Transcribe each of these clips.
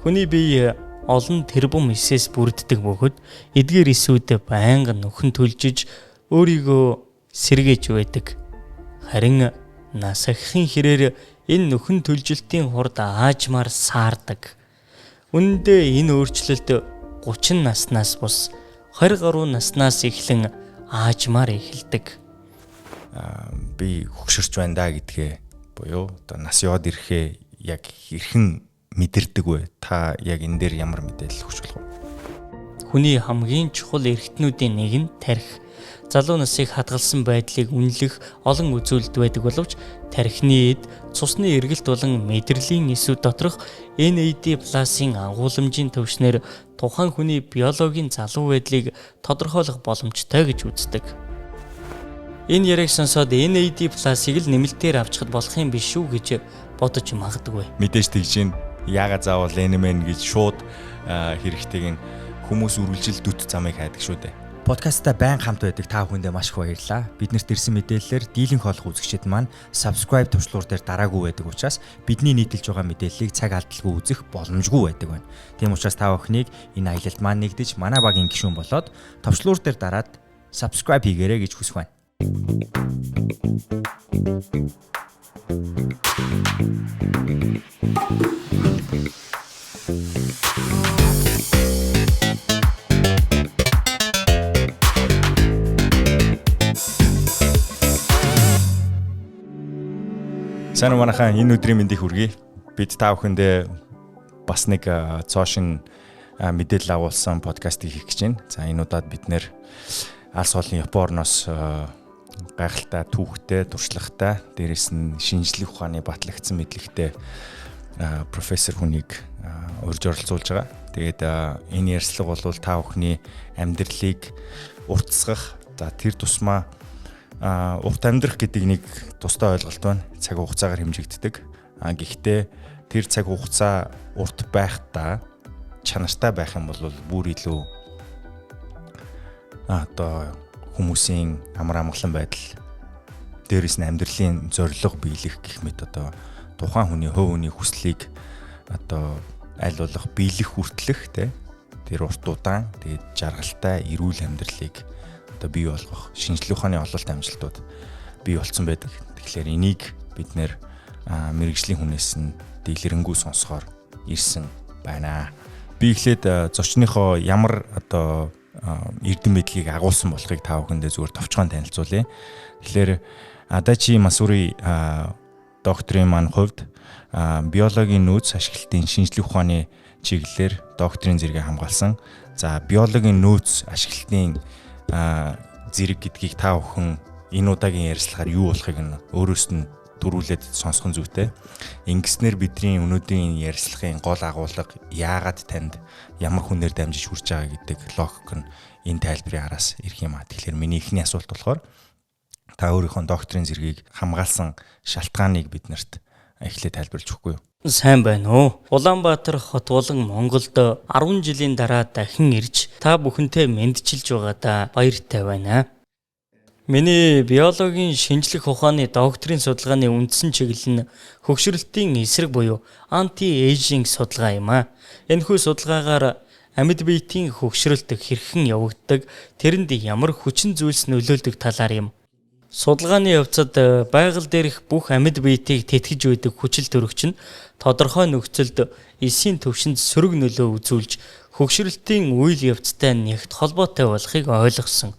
Хүний бие олон тэрбум эсээс бүрддэг бөгөөд эдгээр эсүүд байнга нөхөн төлжиж өөрийгөө сэргээж байдаг. Харин нас ахихын хэрээр энэ нөхөн төлжилтийн хурд аажмаар саардаг. Үүнд энэ өөрчлөлт 30 наснаас бус 20 гаруй наснаас эхлэн аажмаар эхэлдэг. Би хөгшөрч байна да гэдгээ буюу одоо нас яваад ирэхээ яг хэрхэн мэдэрдэг вэ? Та яг энэ дээр ямар мэдээлэл өгч болох вэ? Хүний хамгийн чухал эрхтнүүдийн нэг нь тархи. Залуу насыг хадгалсан байдлыг үнэлэх олон үзүүлэлт байдаг боловч тархины эд, цусны эргэлт болон мэдрэлийн эсүүд доторх NAD+-ийн агуулмжийн төвшнөр тухайн хүний биологийн залуу байдлыг тодорхойлох боломжтой гэж үздэг. Энэ яриаг сонсоод NAD+-ыг л нэмэлтээр авчихад болох юм биш үү гэж бодож магадгүй. Мэдээж тэгж юм. Яагаад заавал NMN гэж шууд хэрэгтэйг нь хүмүүс үргэлжил дүт замыг хайдаг шүү дээ. Подкастта байн хамт байдаг та бүхэндээ маш их баярлалаа. Биднэрт ирсэн мэдээллээр дийлэнх хоолох үзэгчид маань subscribe төвчлуур дээр дараагүй байдаг учраас бидний нийтэлж байгаа мэдээллийг цаг алдалгүй үзэх боломжгүй байдаг байна. Тийм учраас та бүхнийг энэ аялалд маань нэгдэж манай багийн гишүүн болоод төвчлуур дээр дараад subscribe хийгээрэй гэж хүсэх байна. Сайн манайхаа энэ өдрийн мэндийг хүргэе. Бид та бүхэндээ бас нэг цоошин мэдээлэл агуулсан подкастыг хийх гэж байна. За энэ удаад бид нэр алс хоолны Японоос гайхалтай, түүхтэй, туршлагатай, дээрэс нь шинжлэх ухааны батлагдсан мэдлэгтэй профессор хүнийг урьж оролцуулж байгаа. Тэгээд энэ ярилцлага бол та бүхний амьдралыг уртасгах, за тэр тусмаа урт амьдрах гэдэг нэг тустай ойлголт байна. Цаг хугацаагаар хэмжигддэг. Гэхдээ тэр цаг хугацаа урт байхдаа чанартай байх юм бол бүр илүү одоо хүмүүсийн амар амгалан байдал, дээрээс нь амьдралын зорилго биелэх гэх мэт одоо тухайн хүний хувь хүний хүслийг одоо аль болох биелэх хүртэлх тэр урт удаан тэгээд жаргалтай эрүүл амьдралыг одоо бий болгох шинжлэх ухааны ололт амжилтууд бий болсон байдаг. Тэгэхээр энийг бид нэр мэрэгжлийн хүнээс нь дийлэрэнгүй сонсохоор ирсэн байна. Би эхлээд зочныхоо ямар одоо эрдэм мэдлэгийг агуулсан болохыг та бүхэндээ зүгээр товчхон танилцуулъя. Тэгэхээр Адачи Масури докторийн маань хувьд биологийн нөөц ашиглалтын шинжлэх ухааны чиглэлээр докторийн зэрэгээ хамгаалсан. За биологийн нөөц ашиглалтын зэрэг гэдгийг та бүхэн энэ удаагийн ярилцлагаар юу болохыг нь өөрөөс нь төрүүлээд сонсох нь зүйтэй. Ингэснээр бидний өнөөдрийн ярилцлагын гол агуулга яагаад танд ямар хүнээр дамжиж хүрч байгаа гэдэг логик нь энэ тайлбарын араас ирэх юм аа. Тэгэхээр миний эхний асуулт болохоор та өөрийнхөө докторийн зэргийг хамгаалсан шалтгааныг биднэрт эхлээд тайлбарлаж өгөхгүй юу? Сайн байна уу? Улаанбаатар хот болон Монголд 10 жилийн дараа дахин ирж та бүхэнтэй мэндчилж байгаадаа баяртай байна. Миний биологийн шинжлэх ухааны докторийн судалгааны үндсэн чиглэл нь хөгшрөлтийн эсрэг буюу анти-эйжинг судалгаа юм а. Энэхүү судалгаагаар амьд биетийн хөгшрөлт хэрхэн явагддаг, тэрэнд ямар хүчин зүйлс нөлөөлдөг талаар юм. Судалгааны явцад байгаль дээрх бүх амьд биетийг тэтгэж байдаг хүчил төрөгч нь тодорхой нөхцөлд эсийн төвшөнд сөрөг нөлөө үзүүлж хөгшрөлтийн үйл явцтай нэгт холбоотой болохыг ойлгосон.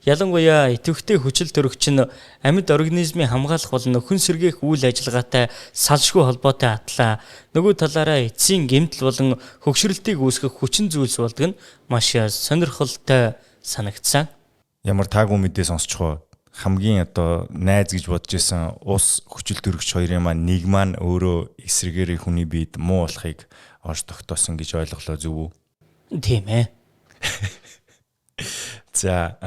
Ялангуяа идэвхтэй хүчил төрөгч нь амьд организмын хамгаалах болон нөхөн сэргээх үйл ажиллагаатай салшгүй холбоотой атлаа. Нөгөө талаараа эцсийн гэмтэл болон хөгшрөлтийг үүсгэх хүчин зүйлс болдог нь маш сонирхолтой санагдсан. Ямар таагүй мэдээ сонсчихоо. Хамгийн одоо найз гэж бодож исэн ус хүчил төрөгч хоёрын маань нэг маань өөрөө эсрэгээр хүний биед муу болохыг орж тогтоосон гэж ойлголоо зөв үү? Тийм ээ. За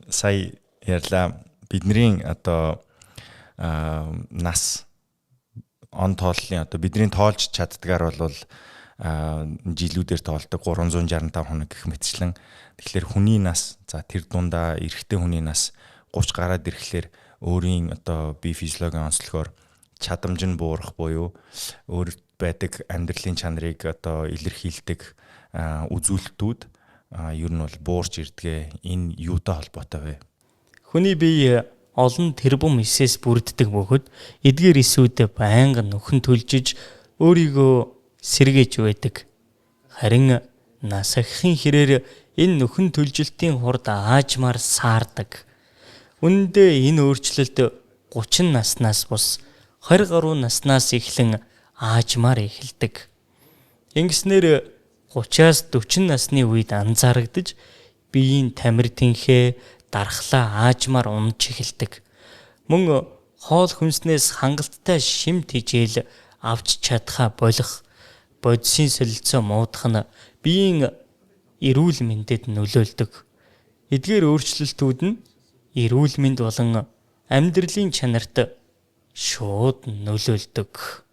сая ярьлаа бидний одоо нас он тооллын одоо бидний тоолж чаддгаар бол жилүүдээр тоолдог 365 хоног гэх мэтчлэн. Тэгэхээр хүний нас за тэр дундаа эрэгтэй хүний нас 30 гараад ирэхлээр өөрийн одоо бие физиологийн онцлогоор чадамж нь буурах буюу байдаг амьдралын чанарыг одоо илэрхийлдэг үзүүлэлтүүд ер нь бол буурч ирдгээ. Энэ юутай холбоотой вэ? Хүний бие олон тэрбум эсээс бүрддэг бөгөөд эдгээр эсүүд байнга нөхөн төлжиж өөрийгөө сэргээж байдаг. Харин нас ахихын хэрээр энэ нөхөн төлжилтийн хурд аажмаар саардаг. Үүндээ энэ өөрчлөлт 30 наснаас бус 20 гаруй наснаас эхлэн аажмаар эхэлдэг. Ингэснээр 30-аас 40 насны үед анзаарагдаж биеийн тамир тэнхээ дархлаа аажмаар унаж эхэлдэг. Мөн хоол хүнснээс хангалттай шимт хижээл авч чадхаа болох бодисын солилцоо муудах нь биеийн эрүүл мэндэд нөлөөлдөг. Эдгээр өөрчлөлтүүд нь эрүүл мэнд болон амьдралын чанарт шууд нөлөөлдөг.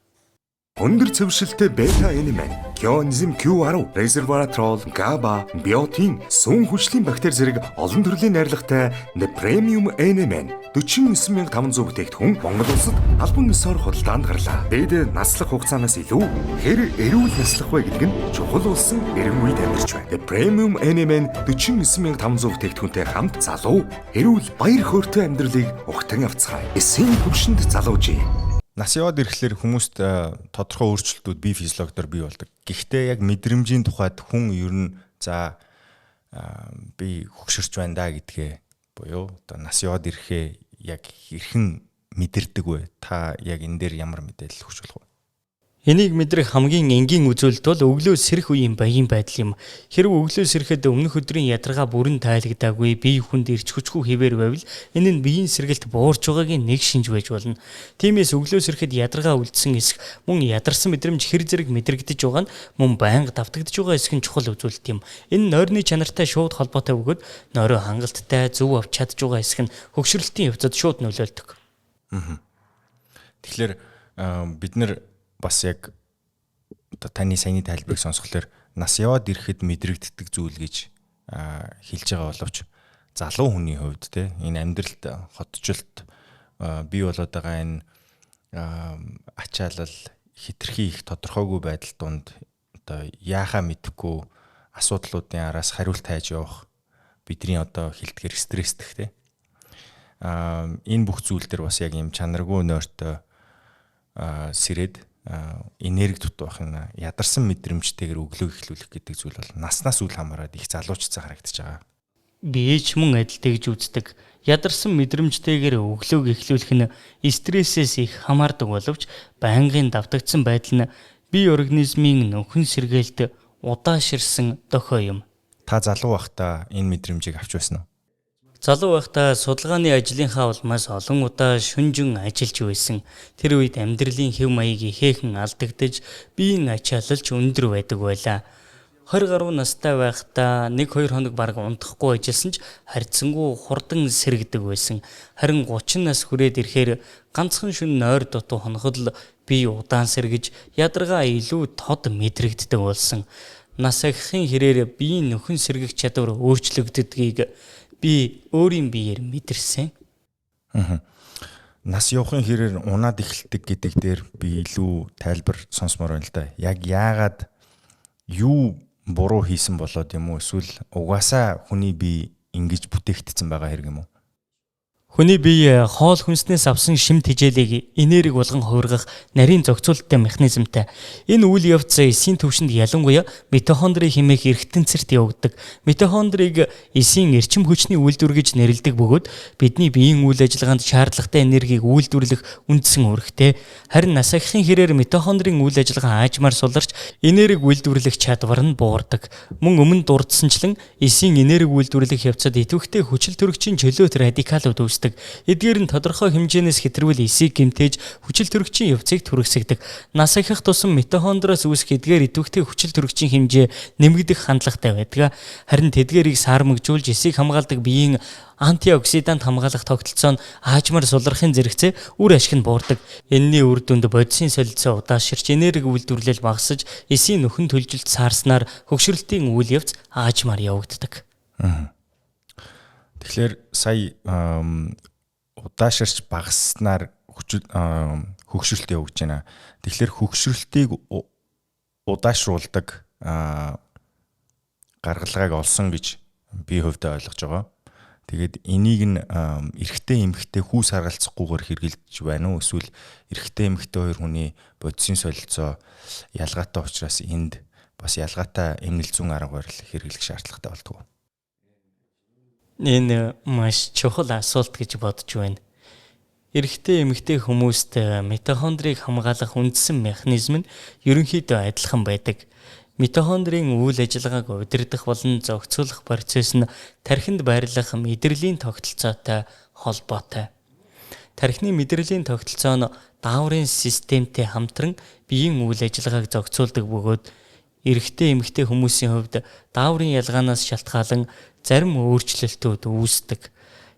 Өндөр цэвэршилтэй бета-энемэн, кионизм Q10, резерватрол, GABA, биотин, сүн хүчлийн бактери зэрэг олон төрлийн найрлагатай The Premium Enemen 49500 бүтээгдэхүүн Монгол улсад албан ёсоор худалдаанд гарлаа. Дээд наслах хугацаанаас илүү хэр эрүүл наслах вэ гэдэг нь чухал болсон эренгүй тамирч байна. The Premium Enemen 49500 бүтээгдэхүүнтэй хамт залуу, эрүүл, баяр хөөртэй амьдралыг ухтан авцгаая. Эсийн төвшөнд залуужээ. Нас яваад ирэхлээр хүмүүст тодорхой өөрчлөлтүүд бие физиологиор бий болдог. Гэхдээ яг мэдрэмжийн тухайд хүн ер нь би хөгшөрч байна да гэдгээ буюу одоо нас яваад ирэхээ яг хэрхэн мэдэрдэг вэ? Та яг энэ дээр ямар мэдээлэл өгч болох вэ? Энийг мэдрэх хамгийн энгийн үзүүлэлт бол өглөө сэрэх үеийн баян байдал юм. Хэрвээ өглөө сэрэхэд өмнөх өдрийн ядаргаа бүрэн тайлагдаагүй, бие хүнд ирч хүчгүй хэвээр байвал энэ нь биеийн сэргэлт буурч байгаагийн нэг шинж байж болно. Тиймээс өглөө сэрэхэд ядаргаа үлдсэн эсэх, мөн ядарсан мэдрэмж хэр зэрэг мэдрэгдэж байгаа нь мөн байнга давтагдж байгаа эсэх нь чухал үзүүлэлт юм. Энэ нойрны чанартай шууд холбоотой бөгөөд нойроо хангалттай зөв авч чадж байгаа эсэх нь хөгшрөлтийн явцад шууд нөлөөлдөг. Тэгэхээр бид нар бас яг таны саяны тайлбарыг сонсхолоор нас яваад ирэхэд мэдрэгддэг зүйл гэж хэлж байгаа боловч залуу хүний хувьд те энэ амьдралд хотчлт бий болоод байгаа энэ ачаалал хитрхи их тодорхойгүй байдал донд одоо яахаа мэдэхгүй асуудлуудын араас хариулт хайж явах бидний одоо хэлтгэр стрессдэх те энэ бүх зүйл дээр бас яг юм чанаргүй нойртой сэрээд энерги дутуу байх нь ядарсан мэдрэмжтэйгээр өглөө эхлүүлэх гэдэг зүйл бол наснаас үл хамааран их залуучцсан харагдаж байгаа. Би ч мөн адилтай гэж үздэг. Ядарсан мэдрэмжтэйгээр өглөөг эхлүүлэх нь стрессээс их хамаардаг боловч байнгын давтагдсан байдал нь бие организмын нөхөн сэргээлт удааширсан дохой юм. Та залуу байхдаа энэ мэдрэмжийг авч байсан уу? Залуу байхдаа судалгааны ажлынхаа улмаас олон удаа шүнжин ажиллаж байсан. Тэр үед амьдралын хэв маяг ихээхэн алдагдаж, биеийн ачаалалч өндөр байдаг байлаа. 20 гаруй настай байхдаа 1-2 хоног бараг унтахгүй ажилласан ч харьцангуй хурдан сэргдэг байсан. Харин 30 нас хүрээд ирэхээр ганцхан шөнө нойр дутуу хоноход л бие удаан сэргэж, ядаргаа илүү тод мэдрэгддэг болсон. Нас ахихын хэрээр биеийн нөхөн сэргэх чадвар өөрчлөгддгийг би өөрийн биеэр мэдэрсэн. Нас явахын хэрээр унаад эхэлдэг гэдэг дээр би илүү тайлбар сонсомоор байна л да. Яг яагаад юу буруу хийсэн болоод юм уу? Эсвэл угаасаа хүний бие ингэж бүтээгдсэн байгаа хэрэг юм уу? Хүний бие хоол хүнснээс авсан шимт хижээлийг энерги болгон хувиргах нарийн зохицуулалттай механизмтай. Энэ үйл явц эсийн төвшөнд ялангуяа митохондрийн хэмээх эргэтэнцэрт явагддаг. Митохондрийг эсийн эрчим хүчний үйлдвэр гэж нэрлэдэг бөгөөд бидний биеийн үйл ажиллагаанд шаардлагатай энергийг үйлдвэрлэх үндсэн үүрэгтэй. Харин нас ахихын хэрээр митохондрийн үйл ажиллагаа аажмаар суларч энерги үйлдвэрлэх чадвар нь буурдаг. Мөн өмнө дурдсанчлан эсийн энерги үйлдвэрлэх явцад идэвхтэй хүчил төрөгчийн чөлөөт радикалууд үүсдэг. Эдгээр нь тодорхой хэмжээнээс хэтэрвэл эсийг гэмтээж хүчил төрөгчийн явцыг түргэсгдэг. Нас ахих тусам митохондроос үүсэх эдгээр идэвхтэй хүчил төрөгчийн хэмжээ нэмэгдэх хандлагатай байдаг. Харин тэдгээрийг саармагжуулж эсийг хамгаалдаг биеийн антиоксидант хамгаалах тогтолцоо нь аажмаар сулрахын зэрэгцээ үр ашиг нь буурдаг. Энэний үр дүнд бодисын солилцоо удааширч энерги үйлдвэрлэл багасж эсийн нөхөн төлжилт саарснаар хөгшрөлтийн үйл явц аажмаар явагддаг. Тэгэхээр сая удааширч багаснаар хөгшрөлтөд явагдаж байна. Тэгэхээр хөгшрөлтийг удаашруулдаг гаргалгааг олсон гэж би хувьдаа ойлгож байгаа. Тэгээд энийг нь эрэгтэй эмэгтэй хүүс харгалцахгүйгээр хэрэгжилж байна уу? Эсвэл эрэгтэй эмэгтэй хоёр хүний бодисын солилцоо ялгаатай учраас энд бас ялгаатай эмнэл зүүн арга барил хэрэглэх шаардлагатай болдгоо. Энэ маш чухал асуулт гэж бодож байна. Эрэгтэй эмэгтэй хүмүүст митохондрийг хамгаалах үндсэн механизм нь ерөнхийдөө адилхан байдаг. Митохондрийн үйл ажиллагааг удирдах болон зохицуулах процесс нь тархинд байрлах мэдрэлийн тогтолцоотой холбоотой. Тархины мэдрэлийн тогтолцоо нь дааврын системтэй хамтран биеийн үйл ажиллагааг зохицуулдаг бөгөөд эрэгтэй эмэгтэй хүмүүсийн хувьд дааврын ялгаанаас шалтгаалan зарим өөрчлөлтүүд үүсдэг.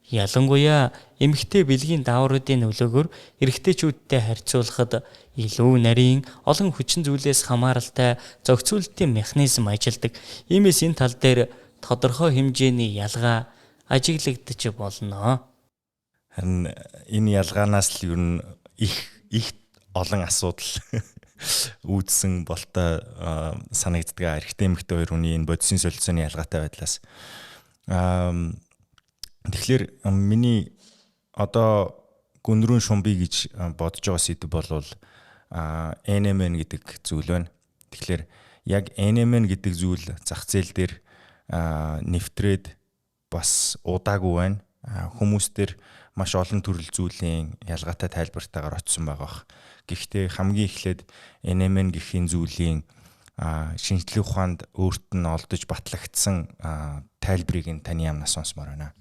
Ялангуяа эмэгтэй бэлгийн даавруудын нөлөөгөөр эрэгтэйчүүдтэй харьцуулахад илүү нарийн олон хүчин зүйлээс хамааралтай зохицуулалтын механизм ажилладаг. Иймээс энэ тал дээр тодорхой хэмжээний ялгаа ажиглагдаж болно. Харин энэ ялгаанаас л ер нь их олон асуудал үүдсэн болтой санагддаг. Эрэгтэй эмэгтэй хоёр хүний энэ бодисын солилцооны ялгаатай байдлаас. Тэгэхээр миний одоо гүнрүүн шумбий гэж бодож байгаа сэдв бол NMN гэдэг зүйл байна. Тэгэхээр яг NMN гэдэг зүйл зах зээл дээр нэвтрээд бас удаагүй байна. Хүмүүс төр маш олон төрөл зүйлийн ялгаатай тайлбартаагаар очсон байгаа. Гэхдээ хамгийн эхлээд NMN гэхийн зүйлийн шинжлэх ухаанд өөрт нь олдож батлагдсан тайлбарыг таны амнаас сонсмоор байна.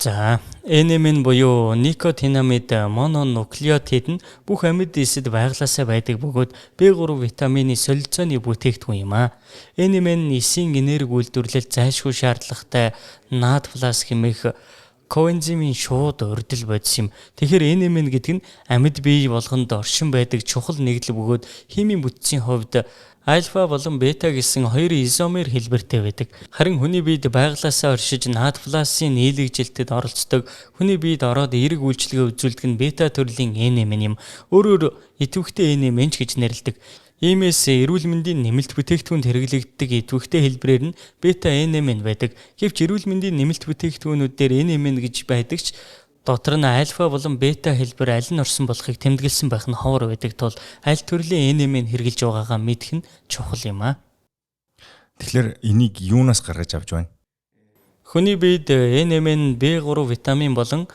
За, NMN буюу никотинамид мононуклеотид нь бүх амьд эсэд байглаасаа байдаг бөгөөд B3 витамины солилцооны бүтээгдэхүүн юм а. NMN эсийн энерги үйлдвэрлэлд зайлшгүй шаардлагатай NAD+ хэмээх коэнзимийн шууд урдил бодис юм. Тэгэхээр NMN гэдэг нь амьд бие болгонд оршин байдаг чухал нэгдэл бөгөөд химийн бүтцийн хувьд альфа болон бета гэсэн хоёр изомер хэлбэртэй байдаг. Харин хүний биед байглаасаа оршиж NAD+-ийн нийлэгжилтэд оролцдог, хүний биед ороод эерэг үйлчлэгээ үзүүлдэг нь бета төрлийн NMN юм. Өөрөөр идэвхтэй NMN ч гэж нэрлэдэг. Иймээс эрүүл мэндийн нэмэлт бүтээгдэхүүнд хэрэглэгддэг идэвхтэй хэлбэрээр нь бета NMN байдаг. Гэвч эрүүл мэндийн нэмэлт бүтээгдэхүүнүүд дээр NMN гэж байдаг ч дотор нь альфа болон бета хэлбэр аль нь орсон болохыг тэмдэглэсэн байх нь ховор байдаг тул аль төрлийн NMN хэрэгжилж байгаагаа мэдэх нь чухал юм а. Тэгэхээр энийг юунаас гаргаж авч байна? Хүний биед NMN, B3 витамин болон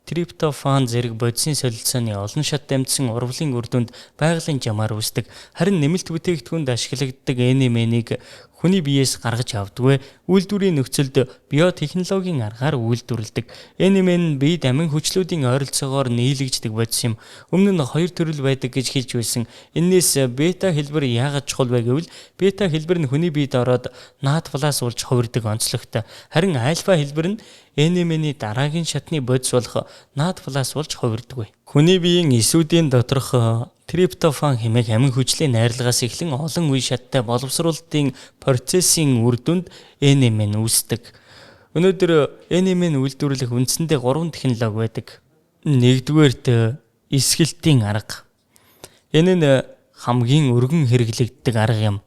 триптофан зэрэг бодисын солилцооны олон шат дамжсан урвалын үр дүнд байгалийн жамаар үүсдэг. Харин нэмэлт бүтээгдэхүүнд ашиглагддаг NMN-ийг хүний биеэс гаргаж авдаггүй. Үйлдвэрийн нөхцөлд биотехнологийн аргаар үйлдвэрлэдэг. NMN биед амин хүчлүүдийн ойролцоогоор нийлэгждэг бодис юм. Өмнө нь хоёр төрөл байдаг гэж хэлж байсан. Энээс бета хэлбэр яагаад чухал вэ гэвэл бета хэлбэр нь хүний биед ороод NAD+ уулж хувирдаг онцлогтой. Харин альфа хэлбэр нь NMN-ийн дараагийн шатны бодис болох NAD+ уулж хувирдаг. Хүний биеийн эсүүдийн доторх триптофан хэмээх амин хүчлийн найрлагаас эхлэн олон үе шаттай боловсруулалтын процессын үр дүнд NMN үүсдэг. Өнөөдөр NMN үйлдвэрлэх үндсэндээ 3 технологи байдаг. Нэгдүгээрт эсгэлтийн арга. Энэ нь хамгийн өргөн хэрэглэгддэг арга юм.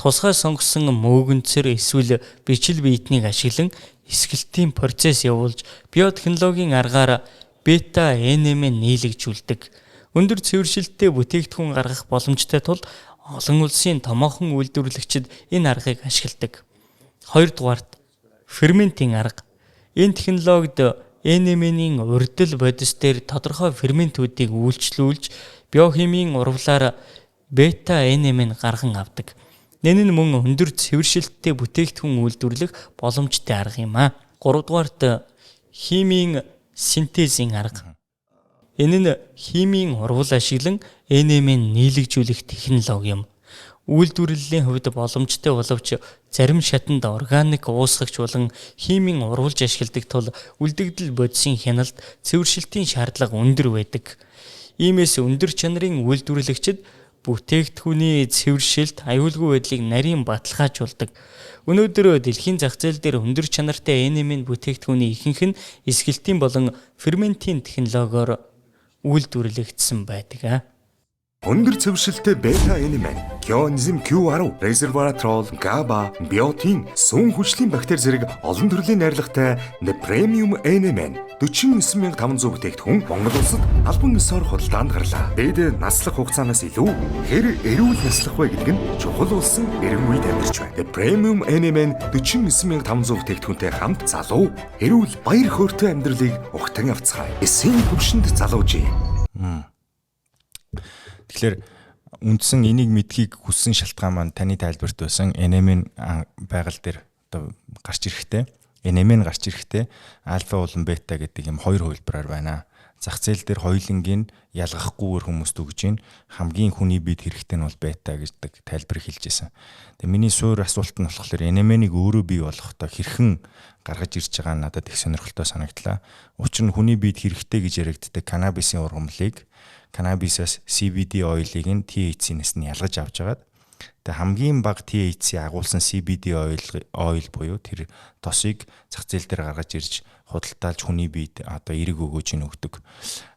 Тусгай сонгосон мөөгөнцөр эсвэл бичил биетнийг ашиглан эсгэлтийн процесс явуулж биотехнологийн аргаар бета NMN нийлэгжүүлдэг. Өндөр цэвэршилттэй бүтээгдэхүүн гаргах боломжтой тул олон улсын томоохон үйлдвэрлэгчид энэ аргыг ашигладаг. Хоёрдугаарт ферментийн арга. Энэ технологид NMN-ийн урдил бодис дээр тодорхой ферментүүдийг үйлчлүүлж биохимийн урвалаар бета NMN гарган авдаг. Энэ нь мөн өндөр цэвэршилттэй бүтээгдэхүүн үйлдвэрлэх боломжтой арга юм а. Гуравдугаарт химийн синтезийн арга. Энэ нь химийн урвал ашиглан NMN нийлэгжүүлэх технологи юм. Үйлдвэрлэлийн хувьд боломжтой боловч зарим шатанд органик уусгагч болон химийн урвалж ашигладаг тул үлдэгдэл бодисын хяналт цэвэршилтийн шаардлага өндөр байдаг. Иймээс өндөр чанарын үйлдвэрлэгчид бүтээгдэхүүний цэвэршилт, аюулгүй байдлыг нарийн баталгаажуулдаг. Өнөөдөр дэлхийн зах зээл дээр өндөр чанартай NMN бүтээгдэхүүний ихэнх нь эсгэлтийн болон ферментийн технологиор үйлдвэрлэгдсэн байдаг. Өндөр цэвэршилтэй бета энемен, кионизм Q10, resveratrol, GABA, биотин, сүн хүчлийн бактери зэрэг олон төрлийн найрлагатай премиум энемен 49500 бүтээгдэхүүн Монгол улсад албан ёсоор худалдаанд гарлаа. Дээд наслах хугацаанаас илүү хэр эрүүл наслах вэ гэдэг нь чухал болсон эрен үед амьдарч байна. Премиум энемен 49500 бүтээгдэхүүнтэй хамт залуу эрүүл баяр хөөртэй амьдралыг ухтан авцгаая. Эсийн төвшөнд залуужээ. Тэгэхээр үндсэн энийг мэдхийг хүссэн шалтгаан маань таны тайлбарт байсан NMN байгаль дээр одоо гарч ирэхтэй NMN гарч ирэхтэй альфа болон бета гэдэг юм хоёр хувилбараар байна. Зах зээл дээр хоёулангийн ялгахгүйгээр хүмүүст өгж гин хамгийн хүний бид хэрэгтэй нь бол бета гэдэг тайлбар хэлж байсан. Тэгээ миний суур асуулт нь болохоор NMN-ийг өөрөө бий болгохдоо хэрхэн гаргаж ирж байгаа нь надад их сонирхолтой санагдлаа. Учир нь хүний бид хэрэгтэй гэж яригддаг каннабисын ургамлыг каннабисаас CBD оилыг нь THC-нээс нь ялгаж авч агаад тэгээ хамгийн бага THC агуулсан CBD оил буюу тэр тосыг зах зээл дээр гаргаж ирж худалдаалж хүний биед одоо эрэг өгөөж өгдөг.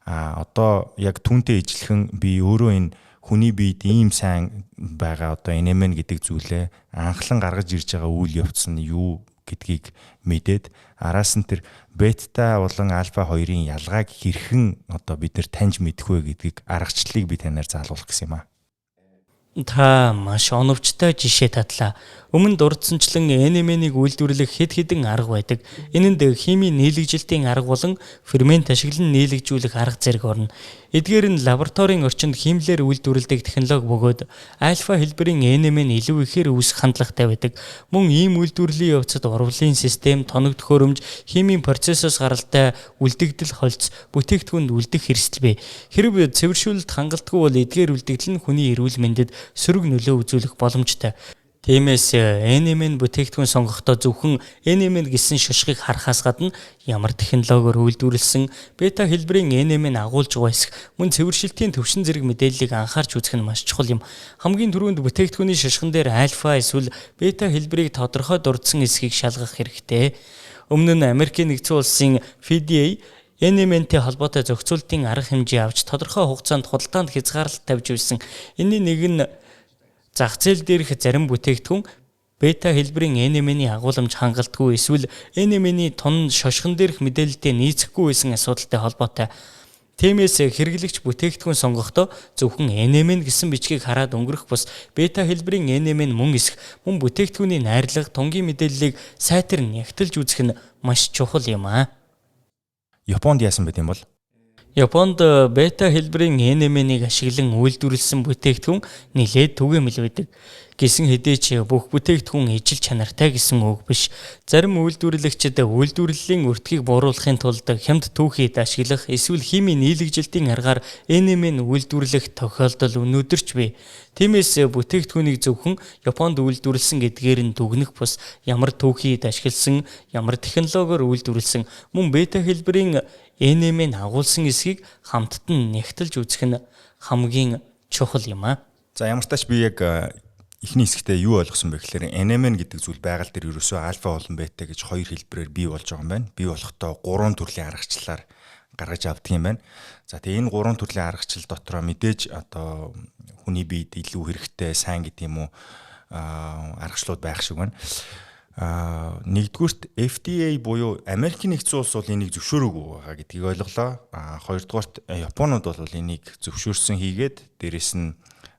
Одоо яг түүнтэй ижилхэн би өөрөө энэ хүний биед ийм сайн байгаа одоо NMN гэдэг зүйлээ анхлан гаргаж ирж байгаа үйл явц нь юу гэдгийг мэдээд араас нь тэр бета болон альфа хоёрын ялгааг хэрхэн одоо бид нар таньж мэдэх вэ гэдгийг аргачлалыг би танаар заалуулах гэсэн юм аа. Та маш оновчтой жишээ татлаа. Өмнө дурдсанчлан NMN-ийг үйлдвэрлэх хэд хэдэн арга байдаг. Энэнд химийн нийлэгжилтийн арга болон фермент ашиглан нийлэгжүүлэх арга зэрэг орно. Эдгээр нь лабораторийн орчинд химлэр үйлдвэрлэдэг технологи бөгөөд альфа хэлбэрийн NMN илүү ихээр үүсэх хандлагатай байдаг. Мөн ийм үйлдвэрлэлийн явцад урвалын систем, тоног төхөөрөмж, химийн процессоос гаралтай үлдэгдэл холц, бүтээгдэхүүнд үлдэх хэрэгсэл бий. Хэрв цэвэршүүлэлт хангалтгүй бол эдгээр үлдэгдэл нь хүний эрүүл мэндэд сөрөг нөлөө үзүүлэх боломжтой. Тиймээс NMN бүтээгдэхүүн сонгохдоо зөвхөн NMN гэсэн шошгыг харахаас гадна ямар технологиор үйлдвэрлэсэн бета хэлбэрийн NMN агуулж байсах мөн цэвэршилтийн төвшин зэрэг мэдээллийг анхаарч үзэх нь маш чухал юм. Хамгийн түрүүнд бүтээгдэхүүний шошгон дээр альфа эсвэл бета хэлбэрийг тодорхой дурдсан эсхийг шалгах хэрэгтэй. Өмнө нь Америкийн нэгдсэн улсын FDA NMN-тэй холбоотой зохицуултын арга хэмжээ авч тодорхой хугацаанд худалдаанд хязгаарлалт тавьж байсан. Энэний нэг нь зах зээл дээрх зарим бүтээгдэхүүн бета хэлбэрийн NMN-ийн агууламж хангалтгүй эсвэл NMN-ийн тун шошгон дээрх мэдээлэлтэй нийцэхгүй байсан асуудалтай холбоотой. Тиймээс хэрэглэгч бүтээгдэхүүн сонгохдоо зөвхөн NMN гэсэн бичгийг хараад өнгөрөх бус бета хэлбэрийн NMN мөн эсэх мөн бүтээгдэхүүний найрлага, тунгийн мэдээллийг сайтар нь ягталж үзэх нь маш чухал юм аа. Японд яасан байт юм бол? Японд бета хэлбэрийн NMN-ийг ашиглан үйлдвэрлэсэн бүтээгдэхүүн нэлээд түгээмэл байдаг. Гэсэн хэдий ч бүх бүтээгдэхүүн ижил чанартай гэсэн үг биш. Зарим үйлдвэрлэгчид үйлдвэрлэлийн өртгийг бууруулахын тулд хямд түүхийд ашиглах эсвэл химийн нийлэгжилтийн аргаар NMN үйлдвэрлэх тохиолдол өнөөдөр ч бий. Тиймээс бүтээгдэхүүнийг зөвхөн Японд үйлдвэрлэсэн гэдгээр нь дүгнэх бус ямар түүхийд ашигласан, ямар технологиор үйлдвэрлэсэн мөн бета хэлбэрийн NMN агуулсан эсхийг хамтд нь нягтлж үзэх нь хамгийн чухал юм аа. За ямар ч тач би яг эхний хэсэгтээ юу ойлгосон бэ гэхээр NMN гэдэг зүйл байгаль дээр ерөөсөө альфа болон бета гэж хоёр хэлбэрээр бий болж байгаа юм байна. Бий болохдоо 3 төрлийн аргачлалаар гаргаж авдаг юм байна. За тэгээ энэ 3 төрлийн аргачлал дотроо мэдээж одоо хүний биед илүү хэрэгтэй сайн гэдэг юм уу аргачлалууд байх шиг байна. Нэгдүгürt FDA буюу Америкийн нэгдсэн улс бол энийг зөвшөөрөөгүй байгаа гэдгийг ойлголоо. Хоёрдугаарт Японууд бол энийг зөвшөөрсөн хийгээд дээрэс нь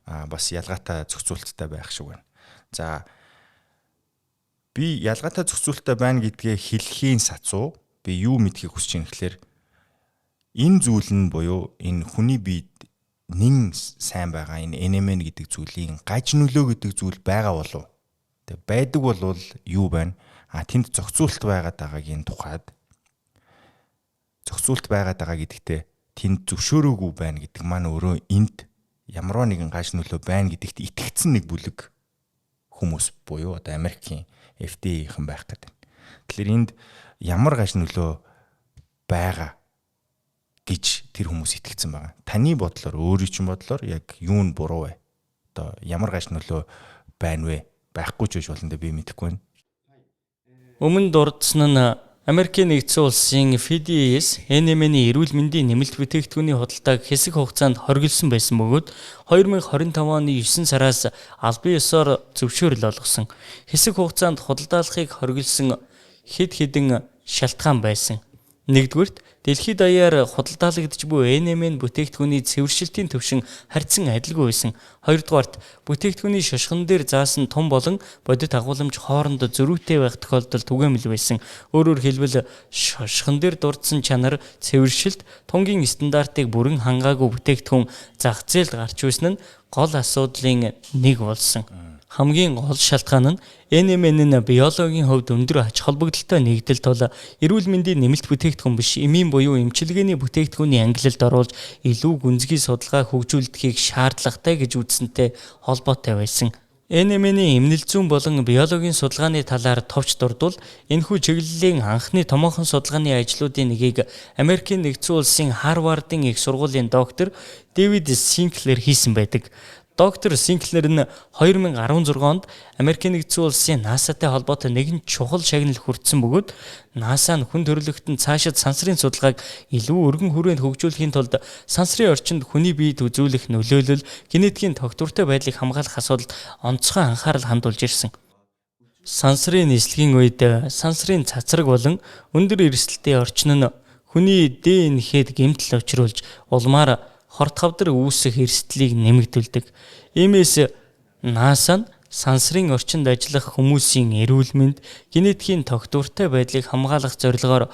бас ялгаатай зохицуулттай байх шиг байна. За би ялгаатай зохицуулттай байна гэдгээ хэлхийн сацуу би юу мэдхийг хүсэж байна гэхээр энэ зүйл нь буюу энэ хүний биед нэн сайн байгаа энэ NMN гэдэг зүйлийн гаж нөлөө гэдэг зүйл байгаа болов. Тэг байдаг бол юу байна? Тэнд зохицуулт байгаад байгаагийн тухайд зохицуулт байгаад байгаа гэдэгтээ тэнд зөвшөөрөөгүй байна гэдэг маань өөрөө энд ямарваа нэгэн гаж нөлөө байна гэдэгт итгэцэн нэг бүлэг хүмүүс буюу одоо Америкийн FDA-ийнхэн байх гэдэг. Тэгэхээр энд ямар гаж нөлөө байгаа гэж тэр хүмүүс итгэцэн байгаа. Таны бодлоор өөрийн чинь бодлоор яг юу нь буруу вэ? Одоо ямар гаж нөлөө байна вэ? Байхгүй ч гэж болно дээ би мэдэхгүй байна. Өмнө дурдсан нь Америкийн нэгдсэн улсын FDA-с NMN-ийн эрүүл мэндийн нэмэлт бүтээгдэхүүний худалдааг хэсэг хугацаанд хориглосон байсан бөгөөд 2025 оны 9 сараас албан ёсоор зөвшөөрөл олгосон. Хэсэг хугацаанд худалдаалахыг хориглосон хэд хэдэн шалтгаан байсан. Нэгдүгürt дэлхийд даяар худалдаалагдж буй NMN бүтээгдэхүүний цэвэршилтийн түвшин харьцан адилгүй байсан. Хоёрдугаарт бүтээгдэхүүний шошгон дээр заасан том болон бодит агуулмж хоорондоо зөрүүтэй байх тохиолдол түгээмэл байсан. Өөрөөр хэлбэл шошгон дээр дурдсан чанар, цэвэршилт, тунгийн стандартыг бүрэн хангаагүй бүтээгдэхүүн зах зээлд гарч ирсэн нь гол асуудлын нэг болсон. Хамгийн гол шалтгаан нь NMN нь биологийн хувьд өндөр ач холбогдолтой нэгдэл тул эрүүл мэндийн нэмэлт бүтээгдэхүүн биш, эмийн буюу эмчилгээний бүтээгдэхүүний ангилалд оруулж илүү гүнзгий судалгаа хөгжүүлдэхийг шаардлагатай гэж үзсэнтэй холбоотой байсан. NMN-ийн эмнэлэг зүйн болон биологийн судалгааны талаар товч дурдвал энэхүү чиглэлийн анхны томоохон судалгааны ажлуудын нэгийг Америкийн нэгдсэн улсын Харвардын их сургуулийн доктор Дэвид Синклер хийсэн байдаг. Доктор Синклер нь 2016 онд Америкийн нэгдсэн улсын NASA-тай холбоотой нэгэн чухал шагнал хүртсэн бөгөөд NASA нь хүн төрөлхтөнд цаашид сансрын судалгааг илүү өргөн хүрээнд хөгжүүлэхийн тулд сансрын орчинд хүний биед үзүүлэх нөлөөлөл, генетикийн тогтвортой байдлыг хамгаалах асуудалд онцгой анхаарал хандуулж ирсэн. Сансрын нислэгийн үед сансрын цацраг болон өндөр эрсдэлтэй орчин нь хүний ДНХ-д гэмтэл учруулж улмаар хорт хавдар үүсэх эрсдлийг нэмэгдүүлдэг. Иймээс NASA нь сансрын орчинд ажиллах хүмүүсийн эрүүл мэнд, генетикийн тогтвортой байдлыг хамгаалах зорилгоор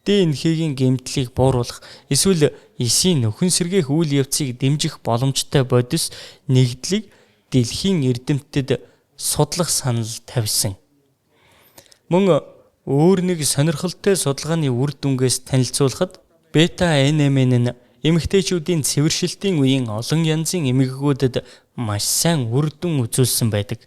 ДНХ-гийн гэмтлийг бууруулах, эсвэл эсийн нөхөн сэргээх үйл явцыг дэмжих боломжтой бодис нэгдлийг дэлхийн эрдэмтэд судлах санал тавьсан. Мөн өөр нэг сонирхолтой судалгааны үр дүнгээс танилцуулахад бета-NMN нь эмэгтэйчүүдийн цэвэршилтийн үеийн олон янзын эмгэгүүдэд маш сайн үр дүн үзүүлсэн байдаг.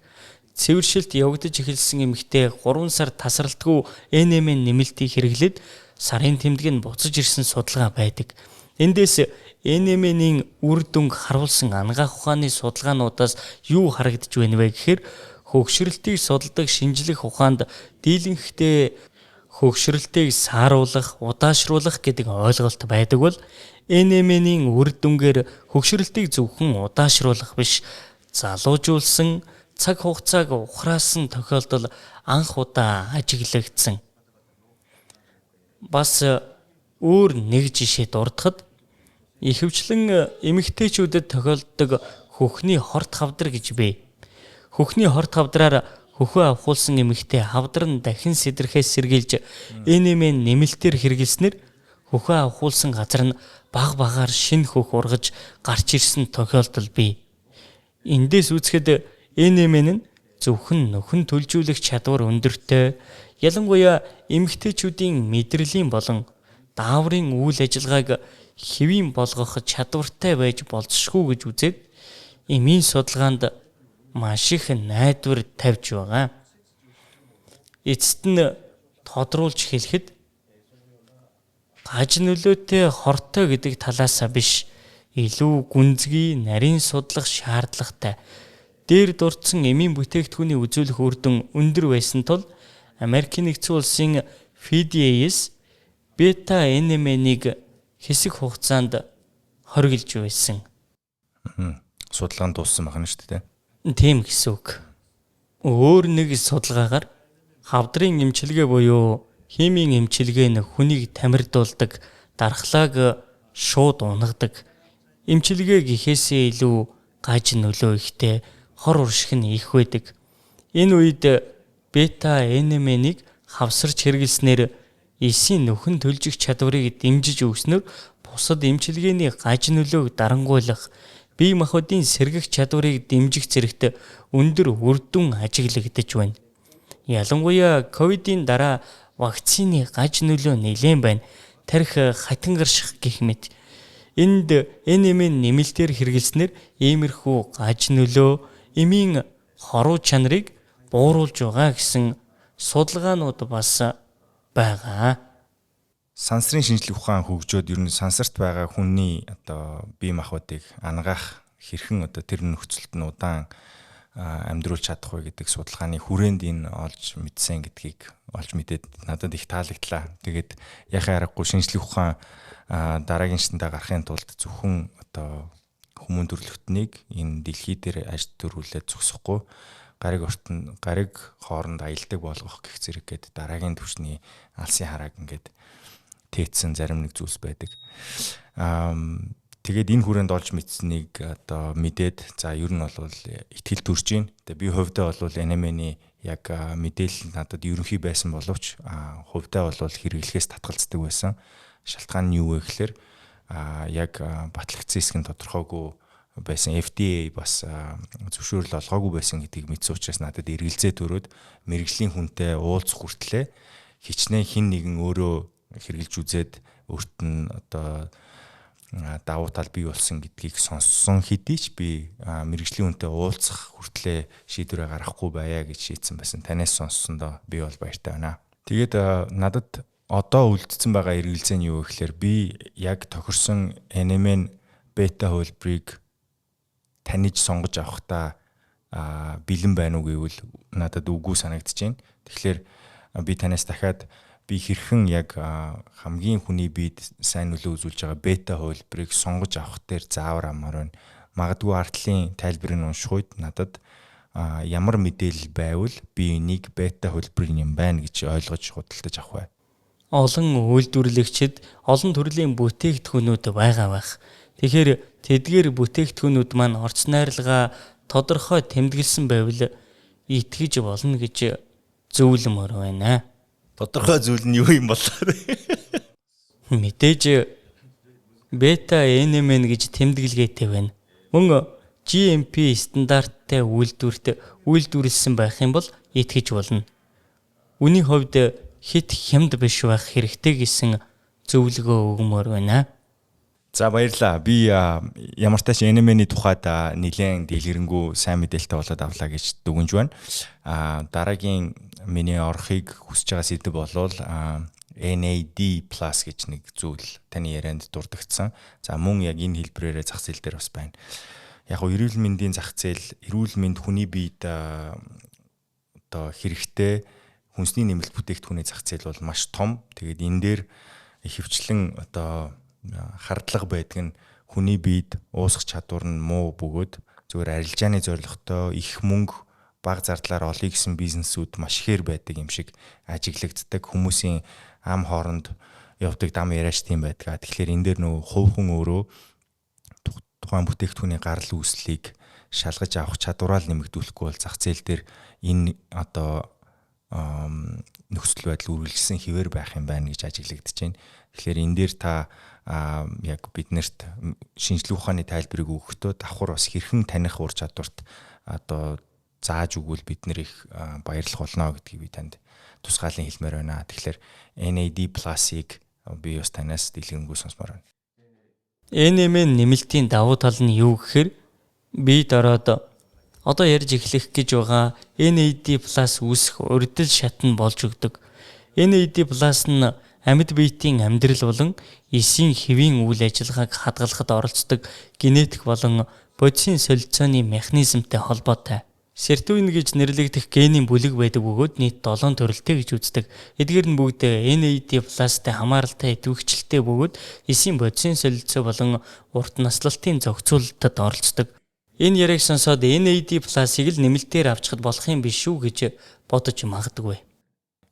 Цэвэршилт явагдаж эхэлсэн эмэгтэй 3 сар тасралтгүй NMN нэмэлтийг хэрэглээд сарын тэмдэг нь буцаж ирсэн судалгаа байдаг. Эндээс NMN-ийн үр дүнг харуулсан ангаах ухааны судалгаануудаас юу харагдж байна вэ гэхээр хөгшрөлтийг судалдаг шинжлэх ухаанд дийлэнхтэй хөгшрөлтийг сааруулах, удаашруулах гэдэг ойлголт байдаг бол NMN-ийн үр дүнгээр хөгшрөлтийг зөвхөн удаашруулах биш, залуужуулсан, цаг хугацааг ухраасан тохиолдол анх удаа ажиглагдсан. Бас өөр нэг жишээ дурдахад ихэвчлэн эмэгтэйчүүдэд тохиолддог хөхний хорт хавдар гэж бий. Хөхний хорт хавдраар хөхөө авахулсан эмэгтэй хавдар нь дахин сэтрхээс сэргийлж NMN нэмэлтээр хэрэглэснээр хөхөө авахулсан газар нь баг-багаар шинэ хөх ургаж гарч ирсэн тохиолдол бий. Эндээс үзэхэд NMN нь зөвхөн нөхөн төлжүүлэх чадвар өндөртэй, ялангуяа эмэгтэйчүүдийн мэдрэлийн болон дааврын үйл ажиллагааг хэвийн болгох чадвартай байж болзошгүй гэж үзээд эмийн судалгаанд маш их найдвар тавьж байгаа. Эцэст нь тодруулж хэлэхэд гаж нөлөөтэй хортой гэдэг талаас биш, илүү гүнзгий нарийн судлах шаардлагатай. Дээр дурдсан эмийн бүтээгдэхүүний үзүүлэх үр дүн өндөр байсан тул Америкийн нэгдсэн улсын FDA-с бета-NMN-ийг хэсэг хугацаанд хориглож байсан. Судалгаанд дууссан байна шүү дээ. Тийм гэсэн үг. Өөр нэг судалгаагаар хавдрын эмчилгээ буюу химийн эмчилгээ нь хүнийг тамирдуулдаг, дархлааг шууд унгадаг. Эмчилгээ гэхээсээ илүү гаж нөлөө ихтэй, хор уршиг нь их байдаг. Энэ үед бета-NMN-ийг хавсарч хэрэглэснээр эсийн нөхөн төлжих чадварыг дэмжиж өгснөөр бусад эмчилгээний гаж нөлөөг дарангуйлах, бие махбодын сэргэх чадварыг дэмжих зэрэгт өндөр үр дүн ажиглагдаж байна. Ялангуяа ковидын дараа вакцины гаж нөлөө нэлээд байна. Тарих хатангарших гэх мэт. Энд NMN нэмэлтээр хэрэглэснээр иймэрхүү гаж нөлөө, эмийн хоруу чанарыг бууруулж байгаа гэсэн судалгаанууд бас байгаа. Сансрын шинжлэх ухаан хөгжөөд ер нь сансарт байгаа хүний одоо бие махбодыг ангаах хэрхэн одоо тэр нөхцөлд нь удаан амьдруулж чадах вэ гэдэг судалгааны хүрээнд энэ олж мэдсэн гэдгийг олж мэдээд надад их таалагдлаа. Тэгээд яхаа аргагүй шинжлэх ухаан дараагийн шатндаа гарахын тулд зөвхөн одоо хүмүүн төрөлхтнийг энэ дэлхий дээр ажил төрүүлээд зогсохгүй гариг хооронд аялдаг болгох гэх зэрэг гээд дараагийн түвшний алсын харааг ингээд тээцсэн зарим нэг зүйлс байдаг. Тэгээд энэ хүрээнд олж мэдсэнийг одоо мэдээд за ер нь бол итгэл төрж гин. Тэгээд би хувьдаа бол NMN-ий яг мэдээлэл надад ерөнхий байсан боловч хувьдаа бол хэрэглэхээс татгалздаг байсан. Шалтгаан нь юу вэ гэхээр яг батлагдсан хэсэг нь тодорхойгүй байсан, FDA бас зөвшөөрөл олгоогүй байсан гэдгийг мэдсэн учраас надад эргэлзээд өрөөд мэрэгжлийн хүнтэй уулзах хүртлээр хичнээн хин нэгэн өөрөө хэрэгжилж үзээд өөрт нь одоо давуу тал бий болсон гэдгийг сонссон хэдий ч би мэрэгжлийн хүнтэй уулзах хүртлээр шийдвэрээ гаргахгүй байя гэж шийдсэн байсан. Танаас сонссондоо би бол баяртай байна. Тэгээд надад одоо үлдсэн байгаа эргэлзээ нь юу гэхээр би яг тохирсон NMN бета хөлбрийг таньж сонгож авахдаа бэлэн байна уу гэвэл надад үгүй санагдаж байна. Тэгэхээр би танаас дахиад би хэрхэн яг хамгийн хүний биед сайн нөлөө үзүүлж байгаа бета хөлбрийг сонгож авах дээр заавар амар байна. Магадгүй артлын тайлбарыг унших үед надад ямар мэдээлэл байвал би энийг бета хөлбрийн юм байна гэж ойлгож худалдаж авах бай. Олон үйлдвэрлэгчид олон төрлийн бүтээгдэхүүнүүд байгаа байх. Тэгэхээр тэдгээр бүтээгдэхүүнүүд маань орц найрлагаа тодорхой тэмдэглэсэн байвал итгэж болно гэж зөвлөмөр байна. Тодорхой зүйл нь юу юм бол? Мэдээж бета NMN гэж тэмдэглэгээтэй байна. Мөн GMP стандарттай үйлдвэрлэсэн байх юм бол итгэж болно. Үүний хувьд хит хямд биш байх хэрэгтэй гэсэн зөвлөгөө өгмөр байна. За баярлалаа. Би ямар ч тач NMN-ийн тухайд нэлээд дэлгэрэнгүй сайн мэдээлэлтэй болоод авлаа гэж дүгнж байна. Дараагийн миний орохыг хүсэж байгаа сэдв болвол NAD+ гэж нэг зүйл таны ярианд дурдгдсан. За мөн яг энэ хэлбэрээрээ зах зээл дээр бас байна. Яг нь эрүүл мэндийн зах зээл, эрүүл мэнд хүний биед одоо хэрэгтэй хүнсний нэмэлт бүтээгдэхүүний зах зээл бол маш том. Тэгээд энэ дээр хөвчлэн одоо хардлага байдаг нь хүний биед уусах чадвар нь муу бөгөөд зөвхөн арилжааны зорилготой их мөнгө бага зардлаар олъё гэсэн бизнесүүд маш ихээр байдаг юм шиг ажиглагддаг. Хүмүүсийн ам хооронд явдаг дам яриач тийм байдаг. Тэгэхээр энэ дээр нөө хувь хүн өөрөө тухайн бүтээгдэхүүний гарал үүслийг шалгаж авах чадвараа нэмэгдүүлэхгүй бол зах зээл дээр энэ одоо нөхцөл байдал үргэлжлсэн хിവэр байх юм байна гэж ажиглагдаж байна. Тэгэхээр энэ дээр та яг биднэрт шинжлэх ухааны тайлбарыг өгөхдөө давхар бас хэрхэн таних ур чадварт одоо зааж өгвөл бид нэр их баярлах болно гэдгийг би танд тусгаалan хэлмээр байна. Тэгэхээр NAD+-ыг би бас танаас дэлгэрэнгүй сонсмоор байна. NMN нэмэлтийн давуу тал нь юу гэхээр бид ороод одоо ярьж эхлэх гэж байгаа NAD+ үүсэх урьдчил шат нь болж өгдөг. NAD+ нь амьд биетийн амьдрал болон эсийн хэвийн үйл ажиллагааг хадгалахад оролцдог генетик болон бодисын солилцооны механизмтай холбоотой. Сертоин гэж нэрлэгдэх генийн бүлэг байдаг бөгөөд нийт 7 төрөлтэй гэж үздэг. Эдгээр нь бүгд NAD+-тай хамааралтай идэвхжлэлтэй бөгөөд эсийн бодисын солилцоо болон урт наслалтын зохицуулалтад оролцдог. Энэ яриаг сонсоод NAD+-ыг л нэмэлтээр авчихад болох юм биш үү гэж бодож магадгүй.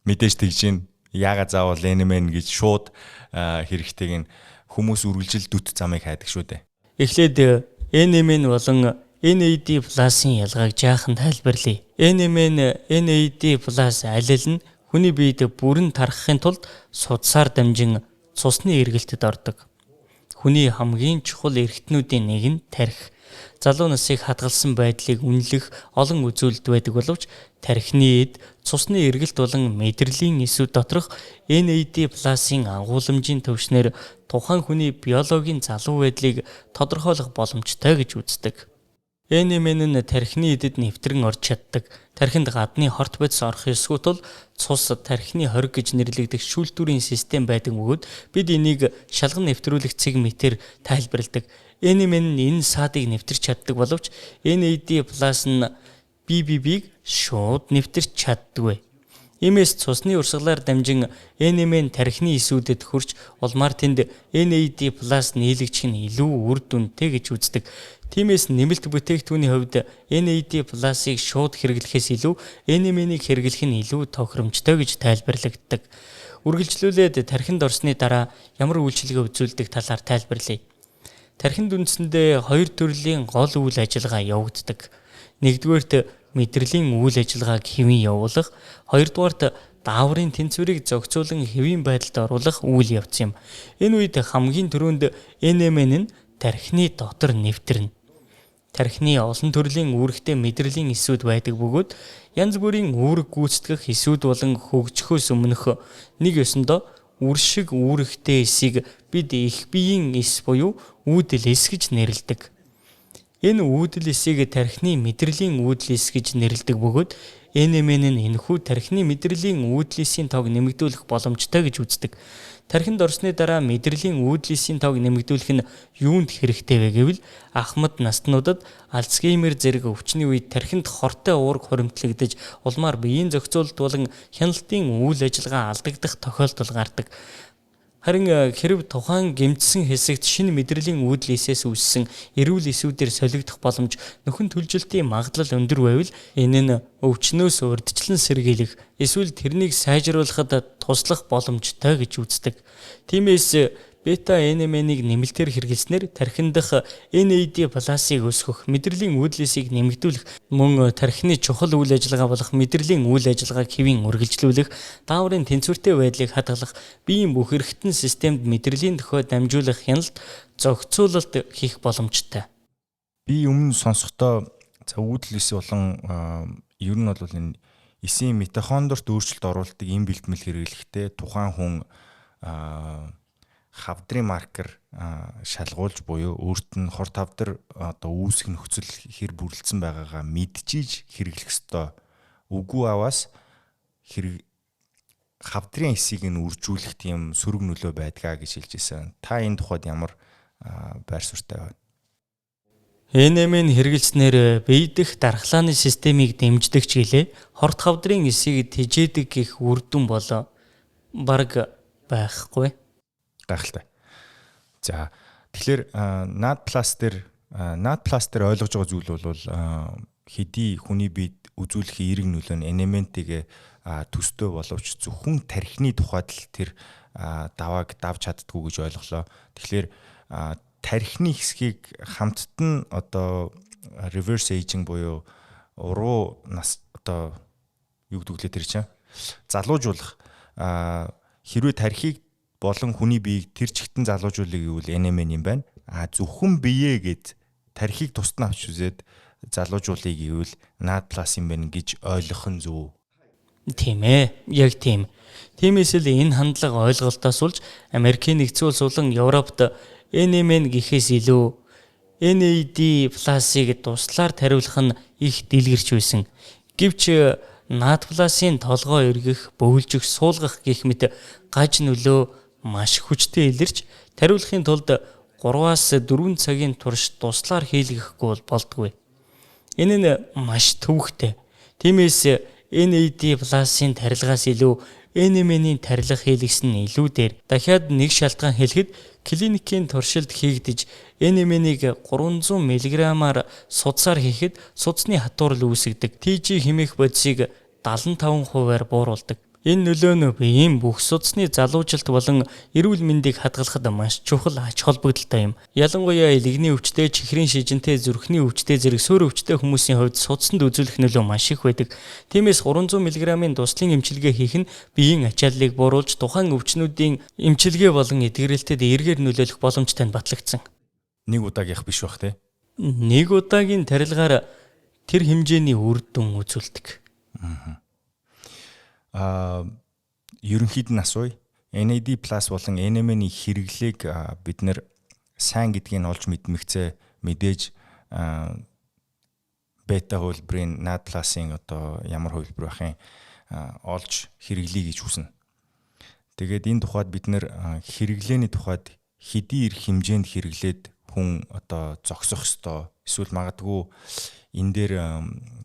Мэдээж тэгж чинь яагаад заавал NMN гэж шууд хэрэгтэйг нь хүмүүс үргэлжил дүт замыг хайдаг шүү дээ. Эхлээд NMN болон NAD+-ийн ялгааг жаахан тайлбарлая. NMN, NAD+ алил нь хүний биед бүрэн тархахын тулд судсаар дамжин цусны эргэлтэд ордог. Хүний хамгийн чухал эрхтнүүдийн нэг нь тархи. Залуу насыг хадгалсан байдлыг үнэлэх олон үзүүлэлт байдаг боловч тархины эд цусны эргэлт болон мэдрэлийн эсүүд доторх NAD+-ийн агуулмжийн төвшнөр тухайн хүний биологийн залуу байдлыг тодорхойлох боломжтой гэж үздэг. NMN нь тархины эдэд нэвтрэн орж чаддаг. Тархинд гадны хорт бодис орох ёсгүй тул цус тархины хориг гэж нэрлэгдэх шүүлтүүрийн систем байдаг бөгөөд бид энийг шалган нэвтрүүлэх цэг мэтэр тайлбарладаг. NMN нь энэ саадыг нэвтэрч чаддаг боловч NAD+ нь бибиг шууд нэвтэрч чаддгүй. Иймээс цусны урсгалаар дамжин NMN тархины эсүүдэд хүрч улмаар тэнд NAD+ нийлэгдэх нь илүү үр дүнтэй гэж үздэг. Тиймээс нэмэлт бүтээгдэхүүний хувьд NAD+-ыг шууд хэрэглэхээс илүү NMN-ийг хэрэглэх нь илүү тохиромжтой гэж тайлбарлагддаг. Үргэлжлүүлээд тархинд орсны дараа ямар үйлчилгээ үзүүлдэг талаар тайлбарлая. Тархинд үндсэндээ хоёр төрлийн гол үйл ажиллагаа явагддаг. Нэгдүгээрт мэдрэлийн үйл ажиллагааг хэвэн явуулах, хоёрдугаарт дааврын тэнцвэрийг зохицуулан хэвийн байдалд оруулах үйл явц юм. Энэ үед хамгийн түрүүнд NMN нь тархины дотор нэвтэрнэ. Тархины олон төрлийн үүрэгтэй мэдрэлийн эсүүд байдаг бөгөөд янз бүрийн үүрэг гүйцэтгэх эсүүд болон хөгжихөөс өмнөх нэг ёсондоо үр шиг үүрэгтэй эсийг бид их биеийн эс буюу үүдэл эс гэж нэрлэдэг. Энэ үүдэл эсийг тархины мэдрэлийн үүдэл эс гэж нэрлэдэг бөгөөд NMN нь энэхүү тархины мэдрэлийн үүдэл эсийн тоог нэмэгдүүлэх боломжтой гэж үздэг. Тархинд орсны дараа мэдрэлийн үүдэл эсийн тоог нэмэгдүүлэх нь юунд хэрэгтэй вэ гэвэл ахмад наснуудад Альцгеймер зэрэг өвчний үед тархинд хортой уурга хуримтлагдаж улмаар биеийн зохицуулалт болон хяналтын үйл ажиллагаа алдагдах тохиолдол гардаг. Харин хэрэв тухайн гэмтсэн хэсэгт шинэ мэдрэлийн үүдэл эсээс үүссэн эрүүл эсүүдээр солигдох боломж нөхөн төлжилтийн магадлал өндөр байвал энэ нь өвчнөөс урьдчилан сэргийлэх эсвэл тэрнийг сайжруулахад туслах боломжтой гэж үздэг. Тиймээс бета NMN-ыг нэмэлтээр хэрэглэснээр тархиндх NAD+-ыг өсгөх, мэдрэлийн үүдлээсийг нэмэгдүүлэх, мөн тархины чухал үйл ажиллагаа болох мэдрэлийн үйл ажиллагааг хэвийн үргэлжлүүлэх, дааврын тэнцвэртэй байдлыг хадгалах, биеийн бүх эргэтэн системд мэдрэлийн дохио дамжуулах хяналт, зохицуулалт хийх боломжтой. Би өмнө сонсохдоо үүдэл эс болон ер нь бол энэ эсийн митохондорт өөрчлөлт оруулдаг эм бэлтгэл хэрэглэхдээ тухайн хүн хавдрын маркер шалгуулж буюу өөрт нь хор тавдар одоо үүсэх нөхцөл хэр бүрэлдсэн байгаагаа мэдчихийж хэрэглэх ёстой. Үгүй аваас хавдрын эсийг нь үржүүлэх тийм сөрөг нөлөө байдгаа гэж хэлж ирсэн. Та энэ тухайд ямар байр суурьтай байна? NMN хэрэглэснээр бие дэх дархлааны системийг дэмждэг ч гэлээ хорт хавдрын эсийг тэжээдэг гэх үр дүн бол бараг байхгүй. Гайхалтай. За тэгэхээр NAD+ дээр ойлгож байгаа зүйл бол хэдий хүний биед үзүүлэх эерэг нөлөө нь NMN-ийг төстэй боловч зөвхөн тархины тухайд л тэр давааг давж чаддгүй гэж ойлголоо. Тэгэхээр тархины хэсгийг хамтд нь одоо reverse aging буюу уруу нас одоо юу гэдэг лээ тэр чинь залуужуулах хэрвээ тархийг болон хүний биеийг тэр чигтэн залуужуулах гэвэл NMN юм байна. Зөвхөн бие гэд тархийг тусдаа авч үзээд залуужуулах гэвэл NAD+ юм байна гэж ойлгох нь зөв. Тийм ээ. Яг тийм. Тиймээс л энэ хандлага ойлголтоос улж Америкийн нэгдсэн улс болон Европт NMN гэхээс илүү NAD+-ыг туслаар тариулах нь их дэлгэрч байсан. Гэвч NAD+-ын толгой эргэх, бөвлжих, суулгах гэх мэт гаж нөлөө маш хүчтэй илэрч тариулахын тулд 3-аас 4 цагийн турш туслаар хийлгэхгүй болдгүй. Энэ нь маш төвөгтэй. Тиймээс NAD+-ын тарилгаас илүү NMN-ийн тарилга хийлгэсэн нь илүү дээр. Дахиад нэг шалтгаан хэлэхэд клиникийн туршилт хийгдэж NMN-ийг 300 мг-аар судсаар хийхэд судасны хатуурал үүсгдэг. TG хэмээх бодисыг 75%-аар бууруулдаг. Энэ нөлөө нь биеийн бүх судасны залуужилт болон эрүүл мэндийг хадгалахад маш чухал ач холбогдолтой юм. Ялангуяа лигний өвчтэй, чихрийн шижинтэй, зүрхний өвчтэй зэрэг суурь өвчтэй хүмүүсийн хувьд судасанд үзүүлэх нөлөө маш их байдаг. Тиймээс 300 мг-ийн дуслын эмчилгээ хийх нь биеийн ачааллыг бууруулж тухайн өвчнүүдийн эмчилгээ болон эдгэрэлтэд эргээр нөлөөлөх боломжтой нь батлагдсан. Нэг удаагийнх биш бах те. Нэг удаагийн тарилгаар тэр хэмжээний үр дүн үзүүлдэг. Ерөнхийд нь асууя. NAD+ болон NMN-ийн хэрэглээг бид нэр сайн гэдгийг нь олж мэдмэгцээ мэдээж бета хөлбрийн NAD+-ийн одоо ямар хөлбөр байх юм олж хэрэглэе гэж хүснэ. Тэгээд энэ тухайд бид нэр хэрэглээний тухайд хэдий их хэмжээнд хэрэглээд хүн одоо зогсох ёстой. Эсвэл магадгүй энэ дээр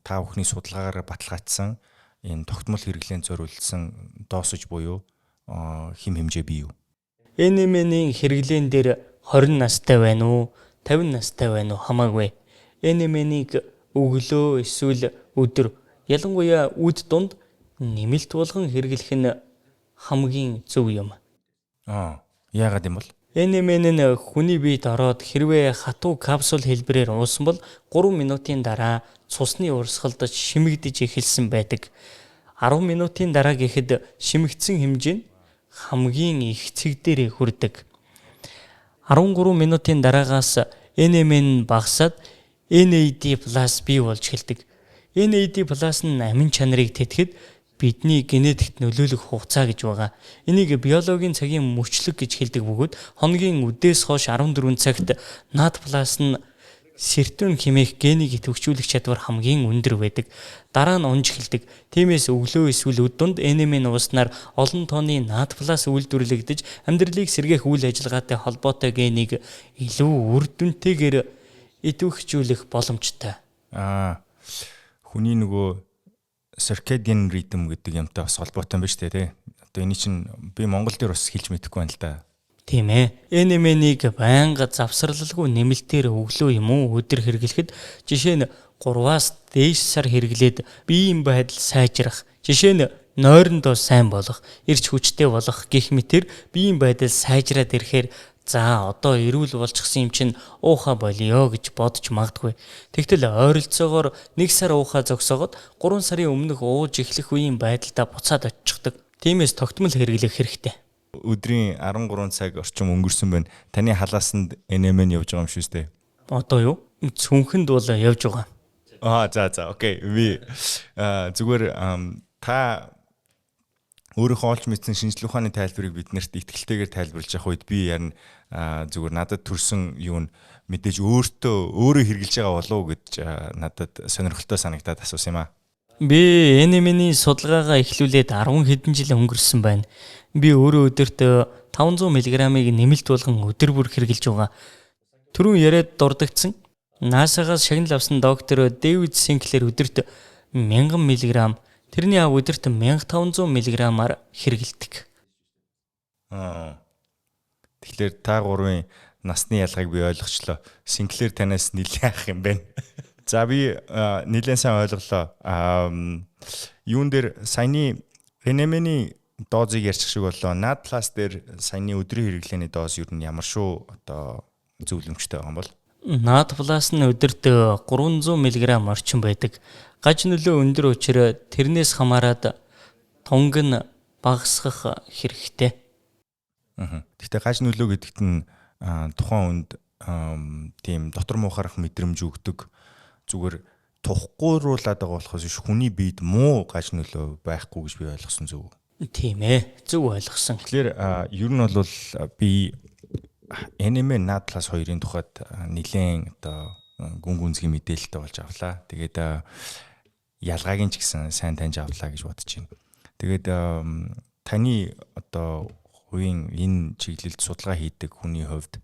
та бүхний судалгаагаар баталгаажсан энэ тогтмол хэрэглээнд зориулсан доосож буюу хим хэмжээ бий юу? NMN-ийн хэрэглээн дээр 20 настай байна уу, 50 настай байна уу хамаагүй. NMN-ийг өглөө эсвэл өдөр ялангуяа үд дунд нэмэлт болгон хэрэглэх нь хамгийн зөв юм. Яагаад юм бол? NMN нь хүний биед ороод хэрвээ хатуу капсул хэлбэрээр уусан бол 3 минутын дараа цусны урсгалдаж шимэгдэж эхэлсэн байдаг. 10 минутын дараа гэхэд шимэгдсэн хэмжээ нь хамгийн их цэг дээр хүрдэг. 13 минутын дараагаас NMN багасаад NAD+ бий болж эхэлдэг. NAD+ нь амин чанарыг тэтгэхэд бидний генетикт нөлөөлөх хугацаа гэж байгаа. Энийг биологийн цагийн мөчлөг гэж хэлдэг бөгөөд хоногийн үдээс хойш 14 цагт NAD+ нь серотонин хэмээх генийг идэвхжүүлэх чадвар хамгийн өндөр байдаг. Дараа нь унж эхэлдэг. Тиймээс өглөө эсвэл өд дунд NMN ууснаар олон тооны NAD+ үйлдвэрлэгдэж амьдралыг сэргээх үйл ажиллагаатай холбоотой генийг илүү үр дүнтэйгээр идэвхжүүлэх боломжтой. Хүний нөгөө circadian rhythm гэдэг юмтай бас холбоотой юм ба шүү дээ, тий. Одоо энэ чинь би Монгол дээр бас хэлж мэдэхгүй байна л да. Тийм ээ. NMN-ийг байнга завсралгүй нэмэлтээр өглөө юм уу өдөр хэрэглэхэд жишээ нь 3-аас дээш сар хэрэглээд биеийн байдал сайжрах, жишээ нь нойрондоо сайн болох, эрч хүчтэй болох гэх мэтэр биеийн байдал сайжраад ирэхээр за одоо эрүүл болчихсон юм чинь ууха болиё гэж бодож магадгүй. Тэгтэл ойролцоогоор 1 сар ууха зогсоогод 3 сарын өмнөх ууж эхлэх үеийн байдалдаа буцаад очихдаг. Тиймээс тогтмол хэрэглэх хэрэгтэй. Өдрийн 13 цаг орчим өнгөрсөн байна. Таны халаасанд NMN явж байгаа юм шүү дээ. Одоо юу? Цүнхэнд бол явж байгаа. За окей. Би зүгээр та өөрийнхөө олж мэдсэн шинжлэх ухааны тайлбарыг биднэрт итгэлтэйгээр тайлбарлаж явах үед би ярина зүгээр надад төрсэн юу нь мэдээж өөрөө хэрэгжилж байгаа болов уу гэж надад сонирхолтой санагдаад асуусан юм аа. Би NMN-ийн судалгаагаа эхлүүлээд 10 хэдэн жил өнгөрсөн байна. Би өөрөө өдөрт 500 мг-ыг нэмэлт болгон өдөр бүр хэрэгжилж байгаа. Түрүүн яриад дурдгдсан NASA-гаас шагнал авсан доктор Дэвид Синклер өдөрт 1000 мг, тэрний аав өдөрт 1500 мг-аар хэрэгэлдэг. Тэгэхээр та гурвын насны ялгааг би ойлгочлоо. Синклер танаас нэлээд ах юм байна. За би нэлээд сайн ойлголоо. Юун дээр саяны NMN-ийн доозыг ярьчих шиг боллоо. NAD+ дээр саяны өдрийн хэрэглээний дооз юу нь ямар шүү одоо зөвлөмжтэй байгаа юм бол? NAD+ нь өдөрт 300 мг орчим байдаг. Гаж нөлөө өндөр учраас тэрнээс хамаарат тунг нь багасгах хэрэгтэй. Гэхдээ гаж нөлөө гэдэгт нь тухайн үнд тийм дотор муухарах мэдрэмж өгдөг. Зүгээр тухгүйруулаад байгаа болохоос хүний биед муу гаж нөлөө байхгүй гэж би ойлгосон зөв. Тийм ээ, зөв ойлгосон. Тэгэхээр ер нь бол би NMN NAD+ хоёрын тухайд нэлээд одоо гүн гүнзгий мэдээлэлтэй болж авлаа. Тэгээд ялгааг нь ч гэсэн сайн таньж авлаа гэж бодож байна. Тэгээд таны одоо хувийн энэ чиглэлд судалгаа хийдэг хүний хувьд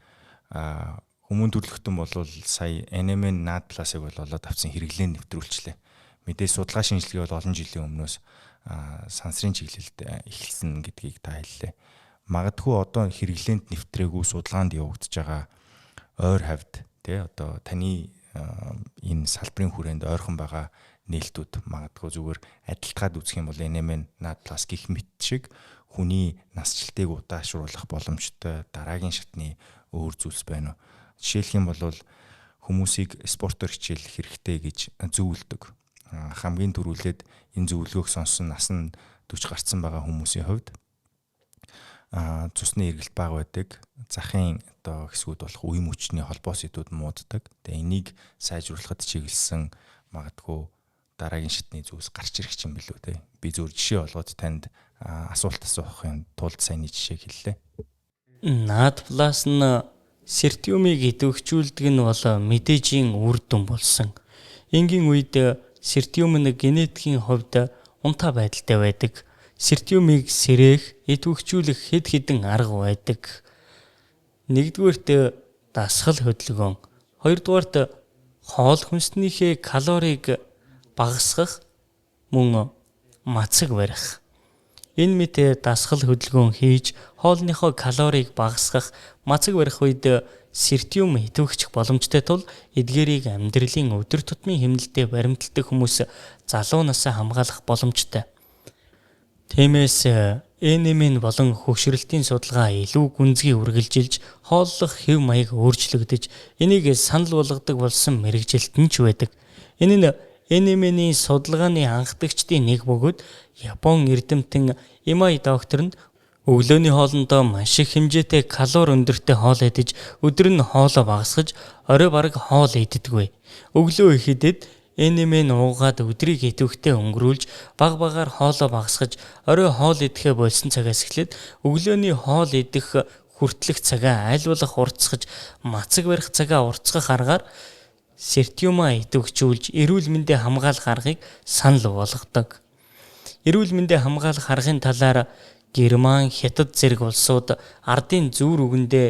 хүмүүн төрөлхтөн болвол сая NMN NAD+-ыг бол олоод авсан хэрэглэн нэвтрүүлчлээ. Мэдээж судалгаа шинжилгээ бол олон жилийн өмнөөс сансрын чиглэлд эхэлсэн гэдгийг та хэллээ. Магадгүй одоо хэрэглээнд нэвтрээгүй судалгаанд явагдаж байгаа ойр хавьд тий одоо таны энэ салбарын хүрээнд ойрхон байгаа нээлтүүд магадгүй зүгээр адилтгаад үзэх юм бол NMN NAD+ гэх мэт шиг хүний насжилтыг удаашруулах боломжтой дараагийн шатны өөр зүйлс байна уу? Жишээлх юм бол хүмүүсийг спортоор хичээлэх хэрэгтэй гэж зөвлөдөг. Хамгийн түрүүлээд энэ зөвлөгөөг сонссон нас нь 40 гарсан байгаа хүмүүсийн хувьд цусны эргэлт бага байдаг. Захын одоо хэсгүүд болох үе мөчний холбоо сэдвүүд мууддаг. Тэгээ энийг сайжруулахад чиглэсэн магадгүй дараагийн шатны зүйлс гарч ирэх юм билүү те. Би зөв жишээ олгоод танд асуулт асуухын тулд сайн жишээ хэллээ. NAD+ нь сертиумыг идэвхжүүлдэг нь бол мэдээжийн үр дүн болсон. Энгийн үед сертиум нь генетикийн хувьд унтаа байдалтай байдаг. Сертиумыг сэрээх, идэвхжүүлэх хэд хэдэн арга байдаг. Нэгдүгээрт дасгал хөдөлгөөн, хоёрдугаарт хоол хүнснийхээ калорийг багасгах мөн мацаг барих. Энэ мэт дасгал хөдөлгөөн хийж хоолныхоо калорийг багасгах, мацаг барих үед сертиум идэвхжих боломжтой тул эдгээрийг амьдралын өдөр тутмын хэмнэлтэд баримталдаг хүмүүс залуу насаа хамгаалах боломжтой. Тиймээс NMN болон хөгшрөлтийн судалгаа илүү гүнзгий үргэлжилж хооллох хэв маяг өөрчлөгдөж энийг санал болгодог болсон мэрэгжилт нь ч байдаг. Энэ нь NMN-ийн судалгааны анхдагчдын нэг бөгөөд Япон эрдэмтэн Имай доктор нь өглөөний хоолндоо маш их хэмжээтэй калори өндөртэй хоол идэж өдөр нь хоолоо багасгаж орой бараг хоол иддэггүй. Өглөө их идэд NMN уугаад өдрийг идэвхтэй өнгөрүүлж баг багаар хоолоо багасгаж орой хоол идэхээ болсон цагаас эхлээд өглөөний хоол идэх хүртэлх цагаа айлуулах уртсгаж мацаг барих цагаа уртсгах аргаар сертиумаа идэвхжүүлж эрүүл мэндийг хамгаалах аргыг санал болгодог. Эрүүл мэндийг хамгаалах аргын талаар Герман, Хятад зэрэг улсууд ардын зүүр үгэндээ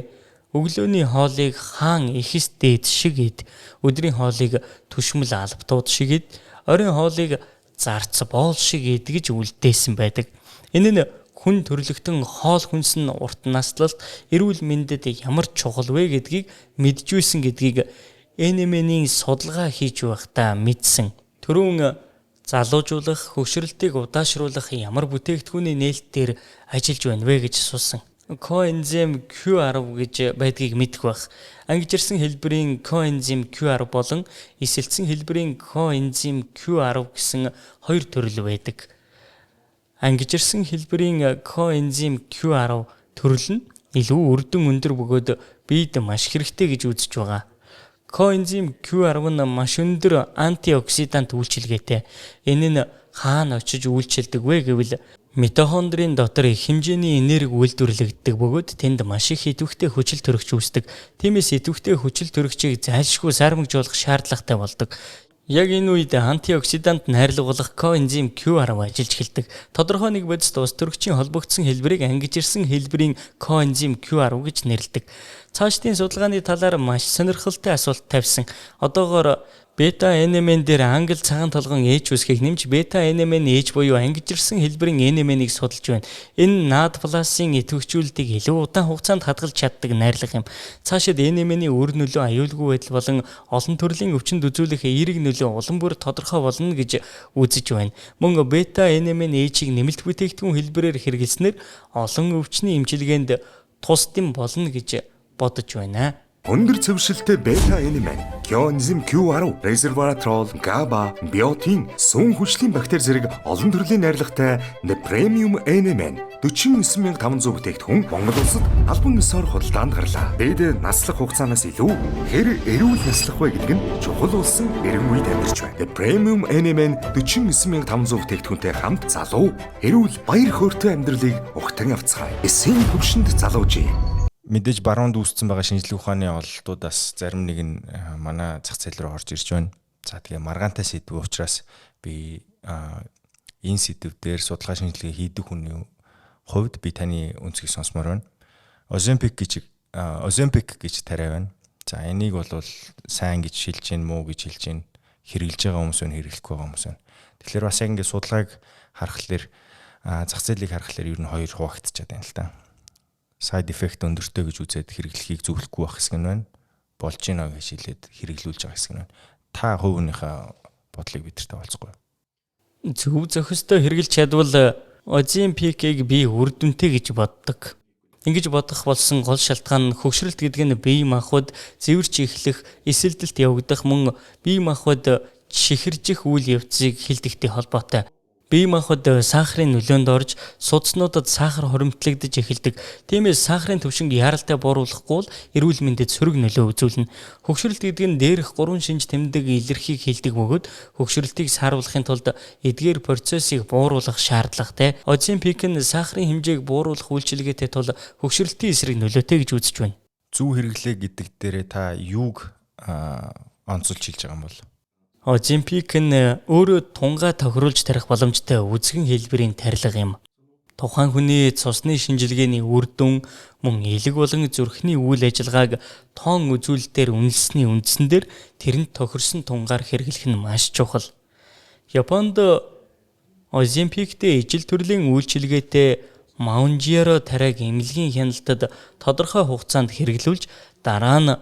өглөөний хоолыг хаан ихэс дээд шиг ид, өдрийн хоолыг түшмэл албатууд шиг ид, оройн хоолыг зарц боол шиг ид гэж үлдээсэн байдаг. Энэ нь хүн төрлөختөн хоол хүнс нь урт наслалт эрүүл мэндэд ямар чухал вэ гэдгийг мэджүүлсэн гэдгийг NMN-ийн судалгаа хийж байхдаа мэдсэн. Түрүүн залуужуулах, хөгшрөлтийг удаашруулах ямар бүтээгдэхүүний нээлт дээр ажиллаж байна вэ гэж асуусан. Коэнзим Q10 гэж байдгийг мэдэх бах. Ангижирсан хэлбэрийн коэнзим Q10 болон эсэлцсэн хэлбэрийн коэнзим Q10 гэсэн хоёр төрөл байдаг. Ангижирсан хэлбэрийн коэнзим Q10 төрөл нь илүү үрдэн өндөр бөгөөд биед маш хэрэгтэй гэж үзэж байгаа. Коэнзим Q10 нь маш өндөр антиоксидант үйлчилгээтэй. Энэ нь хаана очиж үйлчилдэг вэ гэвэл митохондрийн дотор их хэмжээний энерги үйлдвэрлэгддэг бөгөөд тэнд маш их идэвхтэй хүчил төрөгч үүсдэг. Тиймээс идэвхтэй хүчил төрөгчийг зайлшгүй сармигжуулах шаардлагатай болдог. Яг энэ үед антиоксидант найрлуулах коэнзим Q10 ажиллаж эхэлдэг. Тодорхой нэг бодисд ус төрөгчийн холбогдсон хэлбэрийг ангижирсан хэлбэрийн коэнзим Q10 гэж нэрлэдэг. Цаашдын судалгааны талаар маш сонирхолтой асуулт тавьсан. Одоогоор бета NMN дээр англи цагаан толгон H үсгийг нэмж бета NMN H буюу ангижирсан хэлбэрийн NMN-ийг судалж байна. Энэ NAD+ идэвхжүүлэлтийг илүү удаан хугацаанд хадгалж чаддаг найрлага юм. Цаашид NMN-ийн үр нөлөө аюулгүй байдал болон олон төрлийн өвчнөд үзүүлэх эерэг нөлөө улам бүр тодорхой болно гэж үзэж байна. Мөн бета NMN H-ийг нэмэлт бүтээгдэхүүн хэлбэрээр хэрэглэснээр олон өвчний эмчилгээнд тусдим болно гэж бодож байна. Өндөр цэвэршилтэй бета NMN, коэнзим Q10, резерватрол, GABA, биотин, сүн хүчлийн бактери зэрэг олон төрлийн найрлагатай Premium NMN 49500 бүтээгдэхүүн Монгол улсад албан ёсоор худалдаанд гарлаа. Бид наслах хугацаанаас илүү хэр эрүүл наслах вэ гэдэг нь чухал болсон эрен үед амьдарч байна. Premium NMN 49500 бүтээгдэхүүнтэй хамт залуу, эрүүл, баяр хөөртэй амьдралыг ухтан авцгаая. Эсийн хөвшөнд залуужээ. Мэдээж баруунд үүссэн байгаа шинжлэх ухааны ололтуудаас зарим нэг нь манай зах зээл рүү орж ирж байна. За тэгээ маргаантай сэдв учраас би энэ сэдв дээр судалгаа шинжилгээ хийдэг хүний хувьд би таны үнцгийг сонсомоор байна. Ozempic гэж тариа байна. За энийг бол сайн гэж шилж гин муу гэж хэлж гин хэрэглэж байгаа хүмүүс нь хэрэглэхгүй байгаа хүмүүс нь. Тэгэхээр бас яг ингэ судалгааг харахаар зах зээлийг харахаар ер нь хоёр хуваагдчихад байна л да. Side effect өндөртэй гэж үзээд хэрэглэхийг зөвлөхгүй байх хэсэг нь байна. Болж гинэ гэж хэлээд хэрэглүүлж байгаа хэсэг нь байна. Та хувийнхээ бодлыг бидэртэй олцгоё. Зөв зохистой хэрэглэж чадвал Ozempic-ийг би үр дүнтэй гэж боддог. Ингэж бодох болсон гол шалтгаан нь хөгшрөлт гэдэг нь бие махбод зэвэрч эхлэх, эсэлдэлт явагдах мөн бие махбод чихэржих үйл явцыг хэлдэгтэй холбоотой. Бие махбод сахарын нөлөөнд орж судаснуудад сахар хоримтлагдаж эхэлдэг. Тиймээс сахарын түвшинг яралтай бууруулахгүй бол эрүүл мэндэд сөрөг нөлөө үзүүлнэ. Хөгшрөлт гэдэг нь дээрх 3 шинж тэмдэг илэрхийг хэлдэг бөгөөд хөгшрөлтийг сааруулахын тулд эдгээр процессыг бууруулах шаардлагатай. Ozempic нь сахарын хэмжээг бууруулах үйлчилгээтэй тул хөгшрөлтийн эсрэг нөлөөтэй гэж үзэж байна. Зөв хэрэглээ гэдэг дээрээ та юуг онцолж хэлж байгаа юм бол? Ozempic нь өөрөө тунгаа тохируулж тарих боломжтой үзэгэн хэлбэрийн тарилга юм. тухайн хүний цусны шинжилгээний үр дүн мөн элэг болон зүрхний үйл ажиллагааг тоон үзүүлэлтээр үнэлсэний үндсэн дээр тэрэнд тохирсон тунгаар хэрэглэх нь маш чухал. Японд Оземпиктэй ижил төрлийн үйлчилгээтэй Маунжиаро тариаг эмнэлгийн хяналтад тодорхой хугацаанд хэрэглүүлж дараа нь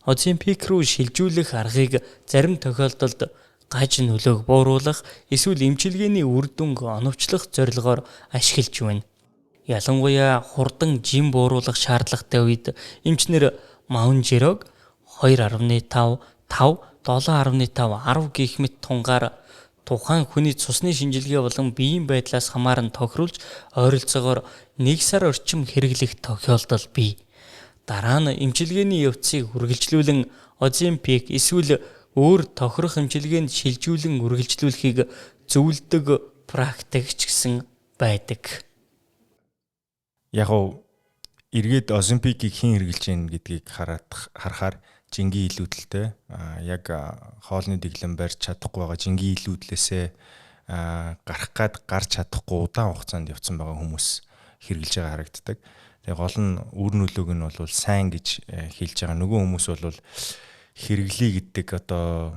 Оземпик руу шилжүүлэх аргыг зарим тохиолдолд гаж нөлөөг бууруулах эсвэл эмчилгээний үр дүнг оновчлох зорилгоор ашиглаж байна. Ялангуяа хурдан жим бууруулах шаардлагатай үед эмчнэр Маунжирог 2.5, 5, 7.5, 10 гэх мэт тунгаар тухайн хүний цусны шинжилгээ болон биеийн байдлаас хамааран тохируулж ойролцоогоор 1 сар орчим хэрэглэх тохиолдол бий. Дараа нь эмчилгээний явцыг үргэлжлүүлэн Оземпик эсвэл өөр тохирох эмчилгээнд шилжүүлэн үргэлжлүүлэхийг зөвлөдөг практикч гэсэн байдаг. Яг уу эргээд Оземпикийг хэн хэрэгжилж байна гэдгийг харахаар жингийн илүүдэлтэй яг хоолны дэглэм барьж чадахгүй байгаа жингийн илүүдлээсээ гарах гад гарч чадахгүй удаан хугацаанд явцсан байгаа хүмүүс хэрэгжилж байгаа харагддаг. Тэгээ гол нь үр нөлөөг нь бол сайн гэж хэлж байгаа. Нөгөө хүмүүс бол хэрэглэе гэдэг одоо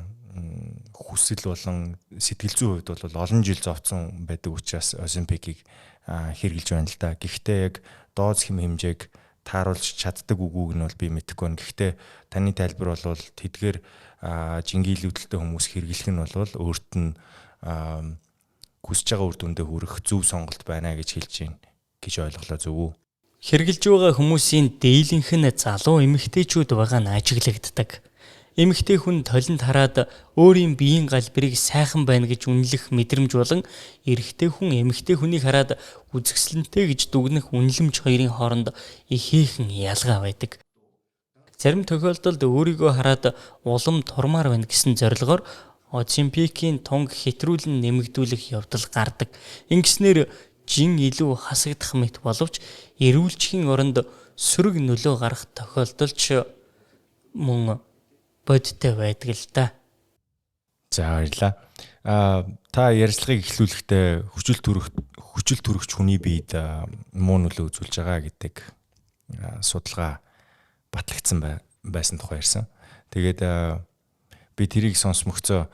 хүсэл болон сэтгэл зүйн хувьд бол олон жил зовцсон байдаг учраас Оземпикийг хэрэгжилж байна л да. Гэхдээ яг дооз хэм хэмжээг тааруулж чаддаг үгүйг нь бол би мэдэхгүй байна. Гэхдээ таны тайлбар бол тэдгээр жингийн илүүдэлтэй хүмүүс хэрэглэх нь бол өөрт нь хүсэж байгаа үр дүндээ хүрэх зөв сонголт байна гэж хэлж байна гэж ойлголоо зөв үү? Хэрэгжилж байгаа хүмүүсийн дийлэнх нь залуу эмэгтэйчүүд байгаа нь ажиглагддаг. Эмэгтэй хүн толинд хараад өөрийн биеийн галбирыг сайхан байна гэж үнэлэх мэдрэмж болон эрэгтэй хүн эмэгтэй хүнийг хараад үзэсгэлэнтэй гэж дүгнэх үнэлэмж хоёрын хооронд ихээхэн ялгаа байдаг. Зарим тохиолдолд өөрийгөө хараад улам турмаар байна гэсэн зорилгоор Оземпикийн тунг хэтрүүлэн нэмэгдүүлэх явдал гардаг. Ингэснээр жин илүү хасагдах мэт боловч эрүүлжихийн оронд сөрөг нөлөө гарах тохиолдолч мөн бодтой байдаг л да. За баярлаа. Та ярилцлагыг эхлүүлэхдээ хүчил төрөгч хүний биед муу нөлөө үзүүлж байгаа гэдэг судалгаа батлагдсан байсан тухай ярьсан. Тэгээд би тэрийг сонсмогцоо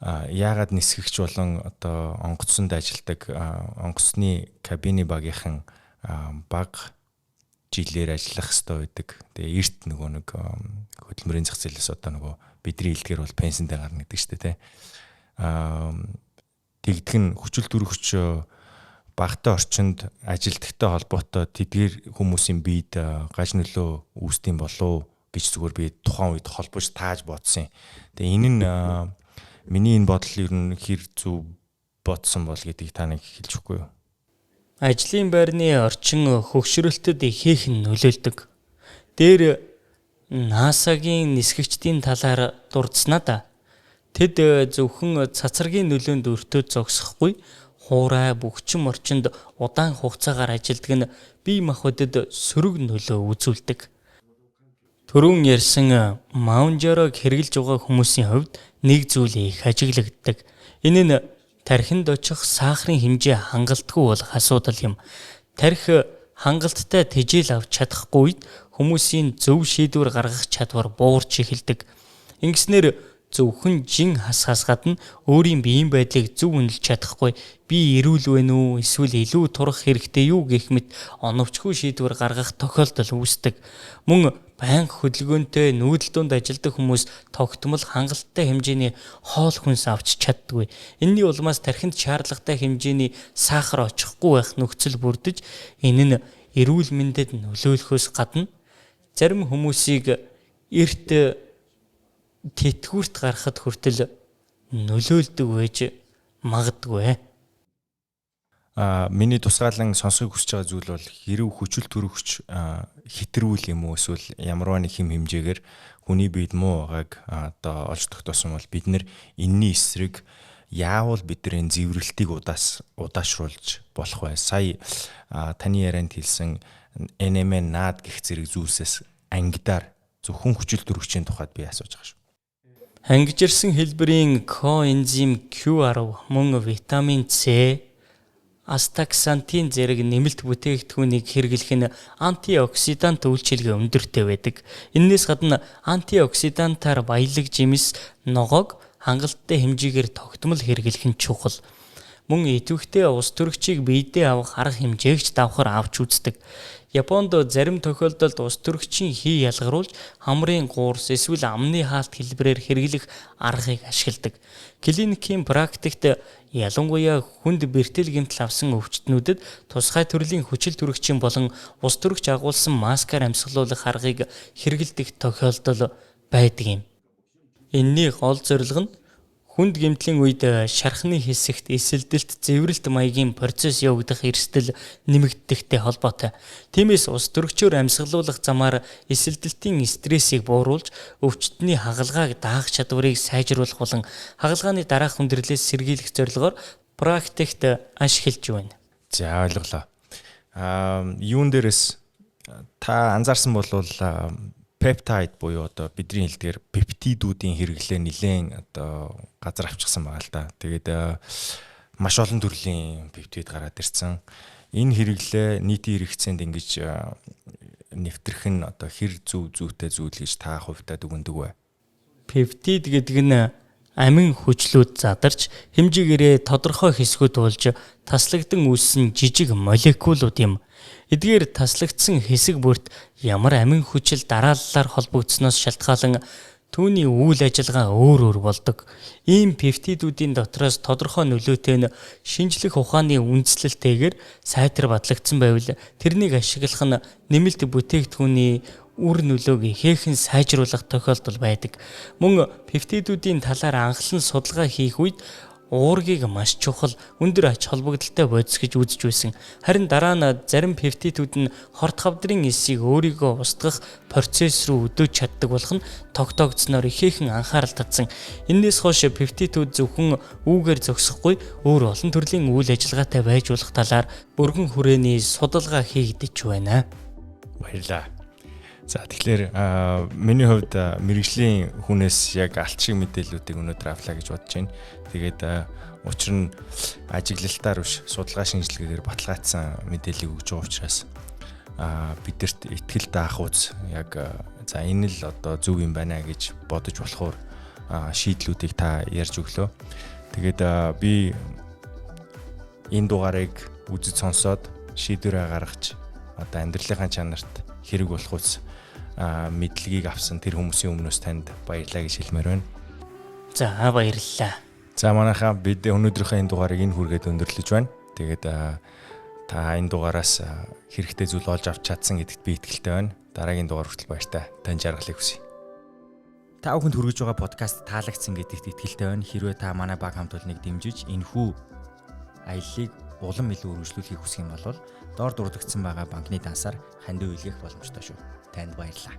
яагаад нисгэгч болон одоо онгоцсонд ажилладаг онгоцны кабины багийнхан баг жилээр ажиллах хэрэгтэй байдаг. Тэгээ эрт нэг хөдөлмөрийн зах зээлээс одоо нөгөө бидний илтгэр бол пенсэндээ гарна гэдэг чинь тэ. Тэгдэг нь хүчил төрөгч багтай орчинд ажилтгтай холбоотой тэдгээр хүмүүсийн биед гаж нөлөө үүсдэм болов гэж зүгээр би тухайн үед холбож тааж бодсон. Тэгээ энэ нь миний энэ бодол ер нь хэр зөв бодсон бол гэдгийг та нэг хэлж өгөхгүй юу? Ажлын байрны орчин хөгшрөлтөд ихээхэн нөлөөлдөг. Дээр НАСА-гийн нисгэгчдийн талаар дурдсанаа да. Тэд зөвхөн цацрагийн нөлөөнд өртөө зогсохгүй, хуурай бөхчим орчинд удаан хугацаагаар ажилдаг нь бие махбодод сөрөг нөлөө үзүүлдэг. Түрүүн ярьсан Маунжирог хэрэгжилж байгаа хүмүүсийн хувьд нэг зүйл их ажиглагддаг. Энэ нь тархинд очих сахарын хэмжээ хангалтгүй болох асуудал юм. Тархи хангалттай тэжээл авч чадахгүй үед хүмүүсийн зөв шийдвэр гаргах чадвар буурч эхэлдэг. Ингэснээр зөвхөн жин хасгаас гадна өөрийн биеийн байдлыг зөв үнэлж чадахгүй би эрүүл байна уу эсвэл илүү турах хэрэгтэй юу гэх мэт оновчгүй шийдвэр гаргах тохиолдол үүсдэг. Мөн байнга хөдөлгөөнтэй нүүдэл дунд ажилладаг хүмүүс тогтмол хангалттай хэмжээний хоол хүнс авч чаддаггүй. Энэний улмаас тархинд шаардлагатай хэмжээний сахар очихгүй байх нөхцөл бүрдэж энэ нь эрүүл мэндэд нөлөөлөхөөс гадна зарим хүмүүсийг эрт тэтгүүрт гарахад хүртэл нөлөөлдөг байж магадгүй. Миний тусгаалan сонсохыг хүсэж байгаа зүйл бол хэрв хүчил төрөгч хэтрүүл юм уу эсвэл ямар нэг хэм хэмжээгээр хүний биед муу байгааг одоо олж тогтоосон бол бид нэр энэний эсрэг яавал бидний зэврэлтийг удаашруулж болох вэ? Сая таны ярианд хэлсэн NMN NAD гэх зэрэг зүйлсээс ангидаар зөвхөн хүчил төрөгчийн тухайд би асууж байгаа шүү. Ангижирсан хэлбэрийн коэнзим Q10 мөн витамин C, астаксантин зэрэг нэмэлт бүтээгдэхүүнийг хэрэглэх нь антиоксидант үйлчилгээ өндөртэй байдаг. Энээс гадна антиоксидантаар баялаг жимс ногоог хангалттай хэмжээгээр тогтмол хэрэглэх нь чухал. Мөн идэвхтэй ус төрөгчийг биедээ авах арга хэмжээгч давхар авч үздэг. Японд зарим тохиолдолд ус төрөгчийн хий ялгаруулж хамрын гуурс эсвэл амны хаалт хэлбэрээр хэрэглэх аргыг ашигладаг. Клиникийн практикт ялангуяа хүнд бэртэл гэмтэл авсан өвчтнүүдэд тусгай төрлийн хүчил төрөгчийн болон ус төрөгч агуулсан маскаар амьсгалуулах аргыг хэрэглэдэг тохиолдол байдаг юм. Энэний гол зорилго нь хүнд гэмтлийн үед шархны хэсэгт эсэлдэлт зэврэлт маягийн процесс явагдах эрсдэл нэмэгддэгтэй холбоотой. Тиймээс ус төрөгчөөр амьсгалуулах замаар эсэлдэлтийн стрессийг бууруулж өвчтний хагалгааг даах чадварыг сайжруулах болон хагалгааны дараах хүндрэлээс сэргийлэх зорилгоор практикт ашиглаж байна. За ойлголоо. Юун дээрээс та анзаарсан болвол пептайд буюу одоо бидний хэлдгээр пептидүүдийн хэрэглээ нэлээд одоо газар авчихсан байгаа л да. Тэгээд маш олон төрлийн пептид гараад ирсэн. Энэ хэрэглээ нийтийн хэрэгцээнд ингэж нэвтрэх нь одоо хэр зүйтэй зүйл гэж та хувьдаа дүгнэдэг вэ? Пептид гэдэг нь амин хүчлүүд задарч хэмжээгээрээ тодорхой хэсгүүд болж таслагдсан үүссэн жижиг молекулууд юм. Эдгээр таслагдсан хэсэг бүрт ямар амин хүчил дарааллаар холбогдсноос шалтгаалan түүний үйл ажиллагаа өөр болдог. Ийм пептидүүдийн дотроос тодорхой нөлөөтэй нь шинжлэх ухааны үндэслэлтэйгээр сайтар батлагдсан байвал тэрнийг ашиглах нь нэмэлт бүтээгдэхүүний үр нөлөөг ихээхэн сайжруулах тохиолдол байдаг. Мөн пептидүүдийн талаар анхлан судалгаа хийх үед уургийг маш чухал өндөр ач холбогдолтой бодис гэж үзэж байсан. Харин дараа нь зарим пептидүүд нь хорт хавдрын эсийг өөрийгөө устгах процесс руу өдөөж чаддаг болох нь тогтоогдсноор ихээхэн анхаарал татсан. Энээс хойш пептидүүд зөвхөн үүгээр зогсохгүй өөр олон төрлийн үйл ажиллагаатай байж болох талаар өргөн хүрээний судалгаа хийгдэж байна. Баярлалаа. За тэгэхээр миний хувьд мэрэгжлийн хүнээс яг алт шиг мэдээллүүдийг өнөөдөр авлаа гэж бодож байна. Тэгээд учир нь ажиглалтаар биш судалгаа шинжилгээгээр баталгаажсан мэдээллийг өгж байгаа учраас бидэрт итгэл даахууц яг за энэ л одоо зөв юм байна гэж бодож болохоор шийдлүүдийг та ярьж өглөө. Тэгээд би энэ дугаарыг үзэж сонсоод шийдвэрээ гаргаж одоо амьдралынхаа чанарт хэрэг болох үс мэдлэгийг авсан тэр хүмүүсийн өмнөөс танд баярлалаа гэж хэлмээр байна. За баярлалаа. За манайхаа бид өнөөдрийнхөө энэ дугаарыг энэ хүргээд өндөрлөж байна. Тэгээд та энэ дугаараас хэрэгтэй зүйл олж авч чадсан гэдэгт би итгэлтэй байна. Дараагийн дугаар хүртэл баяртай. Тань жаргалыг хүсье. Та бүхэнд хүргэж байгаа подкаст таалагдсан гэдэгт итгэлтэй байна. Хэрвээ та манай баг хамт олныг дэмжиж энэхүү аяллыг улам илүү өргөжлүүлэхийг хүсэх юм бол доор дурдгдсан байгаа банкны дансаар хандив үлгээх боломжтой шүү. Танд баярлалаа.